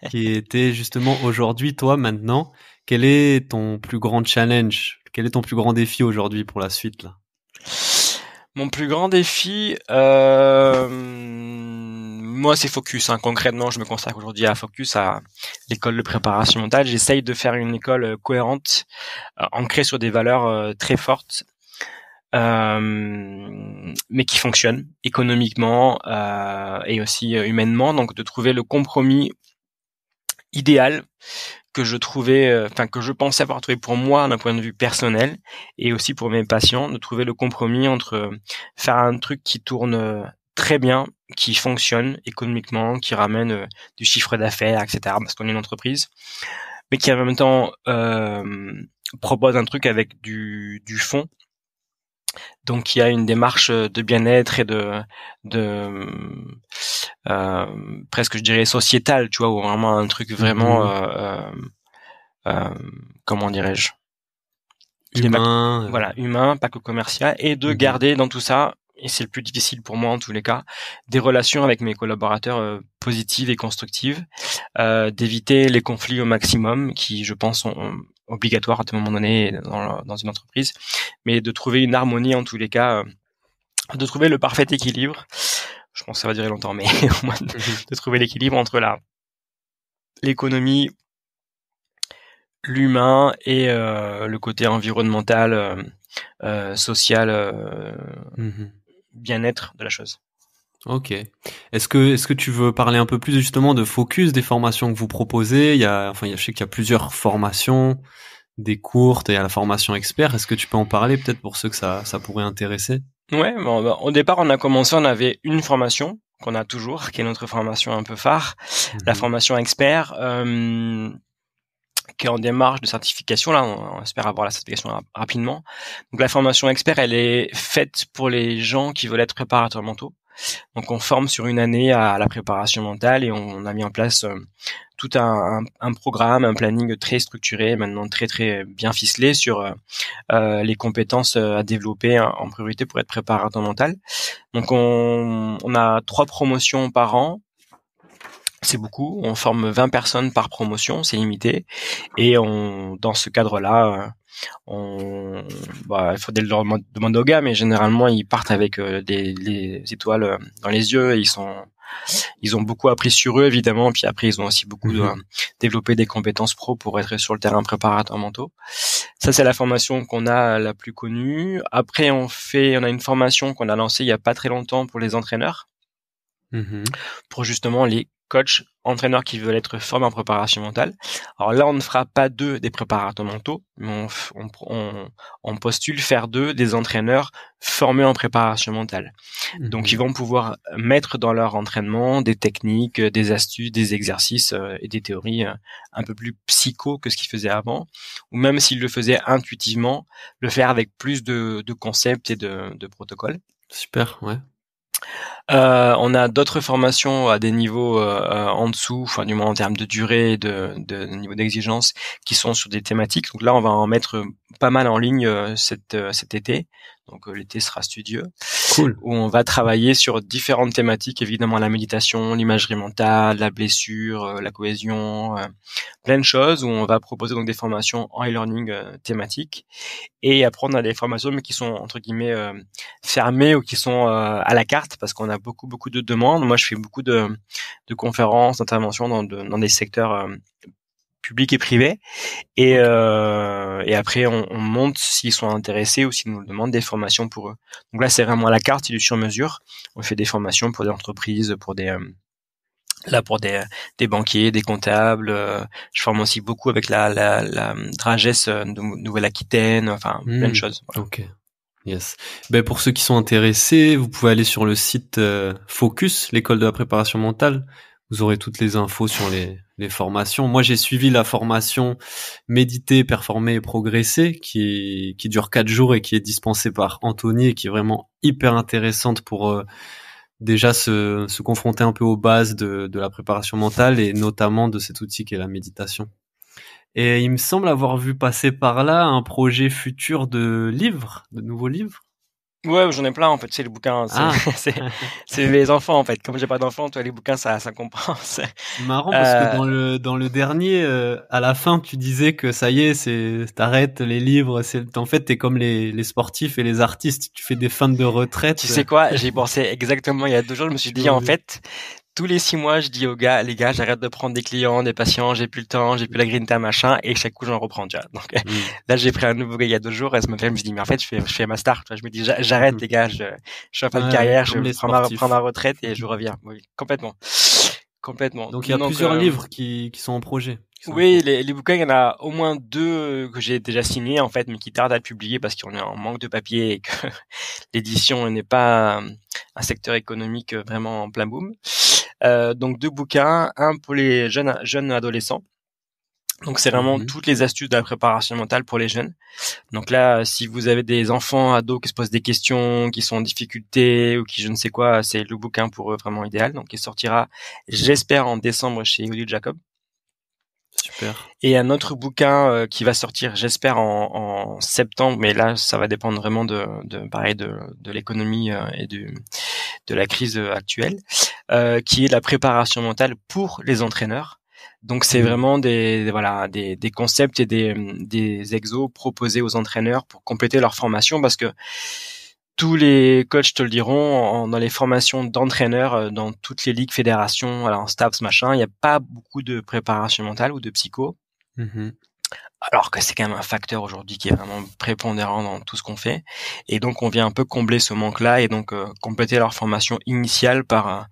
Speaker 1: qui était justement aujourd'hui, toi, maintenant, quel est ton plus grand challenge? Quel est ton plus grand défi aujourd'hui pour la suite, là?
Speaker 2: Mon plus grand défi, moi, c'est Focus. Concrètement, je me consacre aujourd'hui à Focus, à l'école de préparation mentale. J'essaye de faire une école cohérente, ancrée sur des valeurs très fortes, mais qui fonctionne économiquement et aussi humainement. Donc, de trouver le compromis idéal que je trouvais, que je pensais avoir trouvé pour moi d'un point de vue personnel et aussi pour mes patients, de trouver le compromis entre faire un truc qui tourne très bien, qui fonctionne économiquement, qui ramène du chiffre d'affaires, etc. Parce qu'on est une entreprise, mais qui en même temps propose un truc avec du fond. Donc il y a une démarche de bien-être et de presque je dirais sociétal, tu vois, ou vraiment un truc vraiment comment dirais-je,
Speaker 1: humain,
Speaker 2: voilà, humain, pas que commercial, et de garder dans tout ça, et c'est le plus difficile pour moi en tous les cas, des relations avec mes collaborateurs positives et constructives, d'éviter les conflits au maximum, qui je pense sont obligatoires à un moment donné dans une entreprise, mais de trouver une harmonie en tous les cas, de trouver le parfait équilibre. Je pense que ça va durer longtemps, mais au moins de trouver l'équilibre entre l'économie, l'humain et le côté environnemental, social, bien-être de la chose.
Speaker 1: Ok. Est-ce que tu veux parler un peu plus justement de Focus, des formations que vous proposez? Je sais qu'il y a plusieurs formations, des courtes et à la formation expert. Est-ce que tu peux en parler peut-être pour ceux que ça pourrait intéresser?
Speaker 2: Ouais, au départ, on avait une formation qu'on a toujours, qui est notre formation un peu phare, la formation expert, qui est en démarche de certification. Là, on espère avoir la certification rapidement. Donc, la formation expert, elle est faite pour les gens qui veulent être préparateurs mentaux. Donc, on forme sur une année à la préparation mentale et on a mis en place tout un programme, un planning très structuré, maintenant très très bien ficelé sur les compétences à développer en priorité pour être préparateur mental. Donc, on a 3 promotions par an. C'est beaucoup. On forme 20 personnes par promotion, c'est limité. Et dans ce cadre-là, il faut leur demander aux gars, mais généralement ils partent avec les étoiles dans les yeux. Et ils ont beaucoup appris sur eux évidemment, puis après ils ont aussi beaucoup développé des compétences pro pour être sur le terrain préparateur mentaux. Ça c'est la formation qu'on a la plus connue. Après on a une formation qu'on a lancée il y a pas très longtemps pour les entraîneurs, pour justement les coachs, entraîneurs qui veulent être formés en préparation mentale. Alors là, on ne fera pas d'eux des préparateurs mentaux, mais on postule faire d'eux des entraîneurs formés en préparation mentale. Donc, ils vont pouvoir mettre dans leur entraînement des techniques, des astuces, des exercices et des théories un peu plus psycho que ce qu'ils faisaient avant, ou même s'ils le faisaient intuitivement, le faire avec plus de concepts et de protocoles.
Speaker 1: Super, ouais.
Speaker 2: On a d'autres formations à des niveaux en dessous, enfin du moins en termes de durée et de niveau d'exigence, qui sont sur des thématiques. Donc là, on va en mettre pas mal en ligne cet été. Donc l'été sera studieux.
Speaker 1: Cool.
Speaker 2: Où on va travailler sur différentes thématiques, évidemment la méditation, l'imagerie mentale, la blessure, la cohésion, plein de choses, où on va proposer donc des formations en e-learning thématiques. Et après on a des formations mais qui sont entre guillemets fermées ou qui sont à la carte parce qu'on a beaucoup de demandes. Moi je fais beaucoup de conférences, d'interventions dans des secteurs public et privé, et après on monte s'ils sont intéressés ou s'ils nous demandent des formations pour eux. Donc là c'est vraiment à la carte, c'est du sur mesure. On fait des formations pour des entreprises, pour des banquiers, des comptables. Je forme aussi beaucoup avec la Dragesse de Nouvelle-Aquitaine, enfin plein de choses. Voilà.
Speaker 1: Ok. Yes. Pour ceux qui sont intéressés, vous pouvez aller sur le site Focus, l'école de la préparation mentale. Vous aurez toutes les infos sur les formations. Moi, j'ai suivi la formation Méditer, performer et progresser qui dure 4 jours et qui est dispensée par Anthony et qui est vraiment hyper intéressante pour déjà se confronter un peu aux bases de la préparation mentale et notamment de cet outil qu'est la méditation. Et il me semble avoir vu passer par là un projet futur de livre, de nouveaux livres.
Speaker 2: Ouais, j'en ai plein en fait. C'est les bouquins, c'est les enfants en fait. Comme j'ai pas d'enfants, toi les bouquins ça compense.
Speaker 1: Marrant parce que dans le dernier, à la fin, tu disais que ça y est, t'arrêtes les livres. En fait, t'es comme les sportifs et les artistes. Tu fais des fins de retraite.
Speaker 2: Tu sais quoi? J'y pensé exactement il y a 2 jours. Je me suis dit en fait, tous les 6 mois, je dis aux gars, les gars, j'arrête de prendre des clients, des patients, j'ai plus le temps, j'ai plus la grinta, machin, et chaque coup, j'en reprends, tu vois. Donc, là, j'ai pris un nouveau gars il y a 2 jours, et ce matin, je me suis dit, mais en fait, je fais ma star, tu vois. Je me dis, j'arrête, les gars, je suis en fin de carrière, je prends ma retraite et je reviens. Oui, complètement.
Speaker 1: Donc, il y a plusieurs livres qui sont en projet.
Speaker 2: Oui, les bouquins, il y en a au moins 2 que j'ai déjà signés, en fait, mais qui tardent à être publiés parce qu'on est en manque de papier et que l'édition n'est pas un secteur économique vraiment en plein boom. Donc 2 bouquins, un pour les jeunes adolescents. Donc c'est vraiment toutes les astuces de la préparation mentale pour les jeunes. Donc là, si vous avez des enfants, ados qui se posent des questions, qui sont en difficulté ou qui je ne sais quoi, c'est le bouquin pour eux vraiment idéal. Donc il sortira, j'espère, en décembre chez Odile Jacob.
Speaker 1: Super.
Speaker 2: Et un autre bouquin qui va sortir, j'espère, en septembre, mais là, ça va dépendre vraiment de l'économie et de la crise actuelle, qui est la préparation mentale pour les entraîneurs. Donc c'est vraiment des concepts et des exos proposés aux entraîneurs pour compléter leur formation, parce que tous les coachs te le diront, dans les formations d'entraîneurs, dans toutes les ligues, fédérations, alors en STAPS, machin, il n'y a pas beaucoup de préparation mentale ou de psycho. Alors que c'est quand même un facteur aujourd'hui qui est vraiment prépondérant dans tout ce qu'on fait. Et donc, on vient un peu combler ce manque-là et donc compléter leur formation initiale par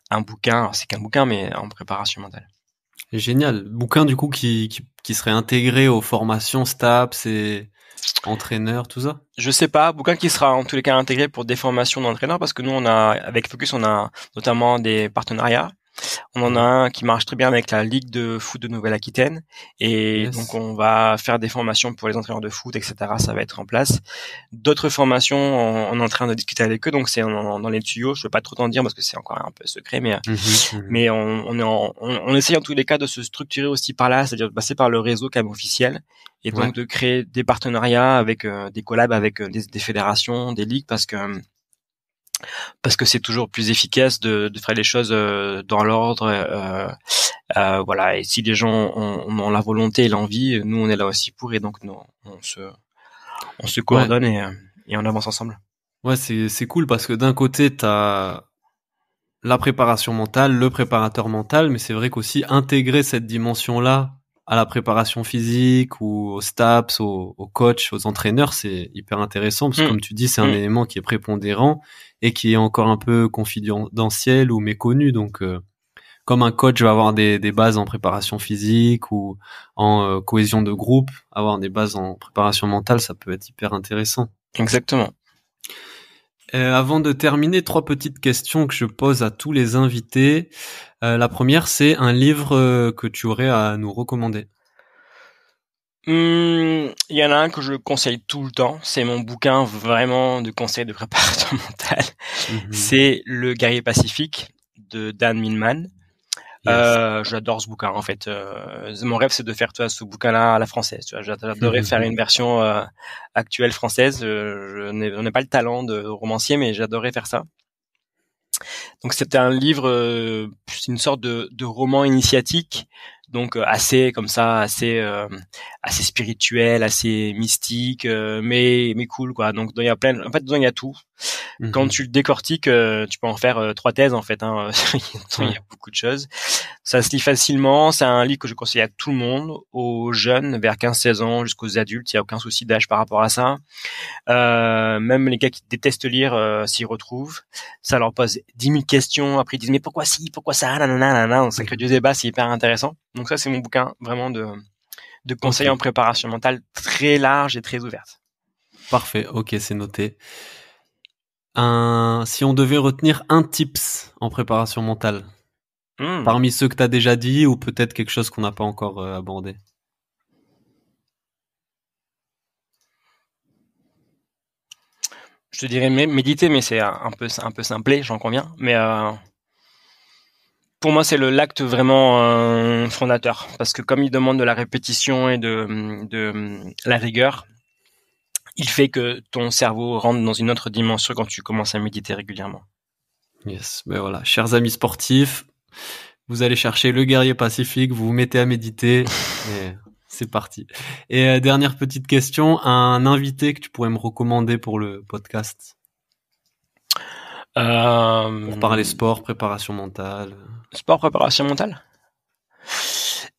Speaker 2: un bouquin. Alors, c'est qu'un bouquin, mais en préparation mentale.
Speaker 1: Génial. Bouquin, du coup, qui serait intégré aux formations STAPS et entraîneurs, tout ça?
Speaker 2: Je sais pas. Bouquin qui sera en tous les cas intégré pour des formations d'entraîneurs, parce que nous, avec Focus, on a notamment des partenariats. On en a un qui marche très bien avec la Ligue de foot de Nouvelle-Aquitaine. Et donc, on va faire des formations pour les entraîneurs de foot, etc. Ça va être en place. D'autres formations, on est en train de discuter avec eux. Donc, c'est dans les tuyaux. Je peux pas trop t'en dire parce que c'est encore un peu secret, mais on essaye en tous les cas de se structurer aussi par là, c'est-à-dire de passer par le réseau CAM officiel. Et donc, de créer des partenariats avec, des collabs avec des fédérations, des ligues, parce que c'est toujours plus efficace de faire les choses dans l'ordre, voilà. Et si les gens ont la volonté et l'envie, nous on est là aussi pour, et donc nous, on se coordonne et on avance ensemble.
Speaker 1: Ouais, c'est cool parce que d'un côté t'as la préparation mentale, le préparateur mental, mais c'est vrai qu'aussi intégrer cette dimension-là à la préparation physique ou aux STAPS, aux coachs, aux entraîneurs, c'est hyper intéressant parce que comme tu dis, c'est un élément qui est prépondérant et qui est encore un peu confidentiel ou méconnu. Donc, comme un coach va avoir des bases en préparation physique ou en cohésion de groupe, avoir des bases en préparation mentale, ça peut être hyper intéressant.
Speaker 2: Exactement.
Speaker 1: Avant de terminer, 3 petites questions que je pose à tous les invités. La première, c'est un livre que tu aurais à nous recommander.
Speaker 2: Il y en a un que je conseille tout le temps. C'est mon bouquin vraiment de conseils de préparation mentale. C'est Le Guerrier Pacifique de Dan Millman. J'adore ce bouquin en fait. Mon rêve, c'est de faire ce bouquin-là à la française. Tu vois, j'adorerais faire une version actuelle française. Je n'ai pas le talent de romancier, mais j'adorerais faire ça. Donc c'était un livre, c'est une sorte de roman initiatique, donc assez comme ça, assez spirituel, assez mystique, mais cool quoi. Donc il y a en fait dedans il y a tout. Quand tu le décortiques, tu peux en faire 3 thèses en fait. Il y a beaucoup de choses. Ça se lit facilement. C'est un livre que je conseille à tout le monde, aux jeunes vers 15-16 ans jusqu'aux adultes. Il y a aucun souci d'âge par rapport à ça. Même les gars qui détestent lire s'y retrouvent. Ça leur pose 10 000 questions. Après ils disent mais pourquoi ci, pourquoi ça, nanana. Ça crée du débat, c'est hyper intéressant. Donc ça c'est mon bouquin vraiment de conseils en préparation mentale, très large et très ouverte.
Speaker 1: Parfait, ok, c'est noté. Si on devait retenir un tips en préparation mentale, parmi ceux que tu as déjà dit ou peut-être quelque chose qu'on n'a pas encore abordé.
Speaker 2: Je te dirais méditer, mais c'est un peu simplé, j'en conviens. Mais pour moi, c'est l'acte vraiment fondateur, parce que comme il demande de la répétition et de la rigueur, il fait que ton cerveau rentre dans une autre dimension quand tu commences à méditer régulièrement.
Speaker 1: Yes, ben voilà, chers amis sportifs, vous allez chercher le guerrier pacifique, vous vous mettez à méditer et c'est parti. Et dernière petite question, un invité que tu pourrais me recommander pour le podcast? Pour parler sport, préparation mentale.
Speaker 2: Sport, préparation mentale?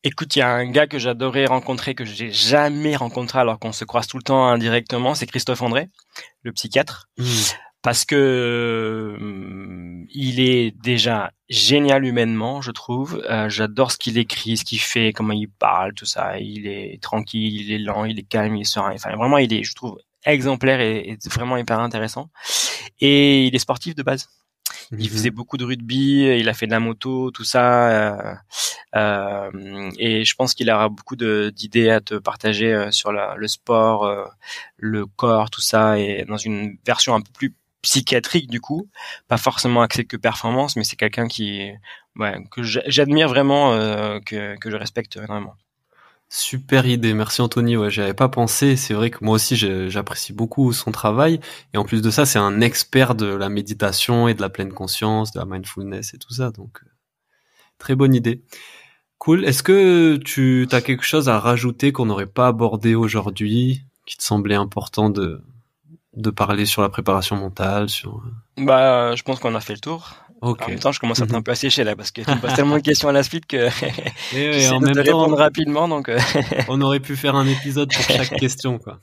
Speaker 2: Écoute, il y a un gars que j'adorais rencontrer, que j'ai jamais rencontré alors qu'on se croise tout le temps indirectement, c'est Christophe André, le psychiatre. Parce que il est déjà génial humainement, je trouve. J'adore ce qu'il écrit, ce qu'il fait, comment il parle, tout ça. Il est tranquille, il est lent, il est calme, il est serein. Enfin, vraiment, il est, je trouve, exemplaire et vraiment hyper intéressant. Et il est sportif de base. Il faisait beaucoup de rugby, il a fait de la moto, tout ça. Et je pense qu'il aura beaucoup d'idées à te partager sur le sport, le corps, tout ça, et dans une version un peu plus psychiatrique du coup, pas forcément axé que performance, mais c'est quelqu'un que j'admire vraiment, que je respecte énormément.
Speaker 1: Super idée, merci Anthony. Ouais, j'y avais pas pensé. C'est vrai que moi aussi j'apprécie beaucoup son travail. Et en plus de ça, c'est un expert de la méditation et de la pleine conscience, de la mindfulness et tout ça. Donc, très bonne idée. Cool. Est-ce que tu as quelque chose à rajouter qu'on n'aurait pas abordé aujourd'hui, qui te semblait important de parler sur la préparation mentale, sur...
Speaker 2: Je pense qu'on a fait le tour.
Speaker 1: Okay.
Speaker 2: En même temps, je commence à être un peu asséché là, parce que tu me poses tellement de questions à la suite que j'essaie
Speaker 1: en
Speaker 2: de
Speaker 1: même
Speaker 2: te répondre rapidement, donc.
Speaker 1: On aurait pu faire un épisode pour chaque question, quoi.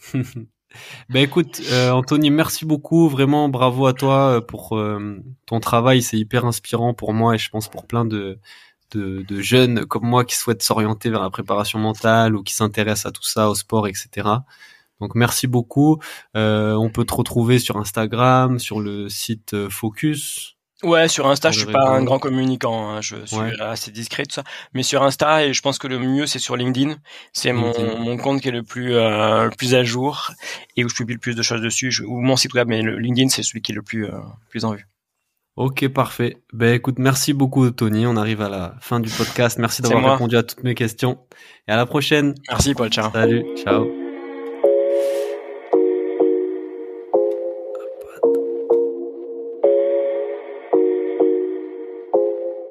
Speaker 1: Ben écoute, Anthony, merci beaucoup, vraiment bravo à toi pour ton travail, c'est hyper inspirant pour moi et je pense pour plein de jeunes comme moi qui souhaitent s'orienter vers la préparation mentale ou qui s'intéressent à tout ça, au sport, etc. Donc merci beaucoup. On peut te retrouver sur Instagram, sur le site Focus.
Speaker 2: Ouais, sur Insta, je suis pas un grand communicant, hein, je suis assez discret tout ça. Mais sur Insta, et je pense que le mieux c'est sur LinkedIn. C'est mon compte qui est le plus à jour et où je publie le plus de choses dessus. Ou mon site web, mais le LinkedIn c'est celui qui est le plus en vue.
Speaker 1: Ok, parfait. Ben écoute, merci beaucoup Tony. On arrive à la fin du podcast. Merci d'avoir répondu à toutes mes questions. Et à la prochaine.
Speaker 2: Merci Paul, ciao.
Speaker 1: Salut, ciao.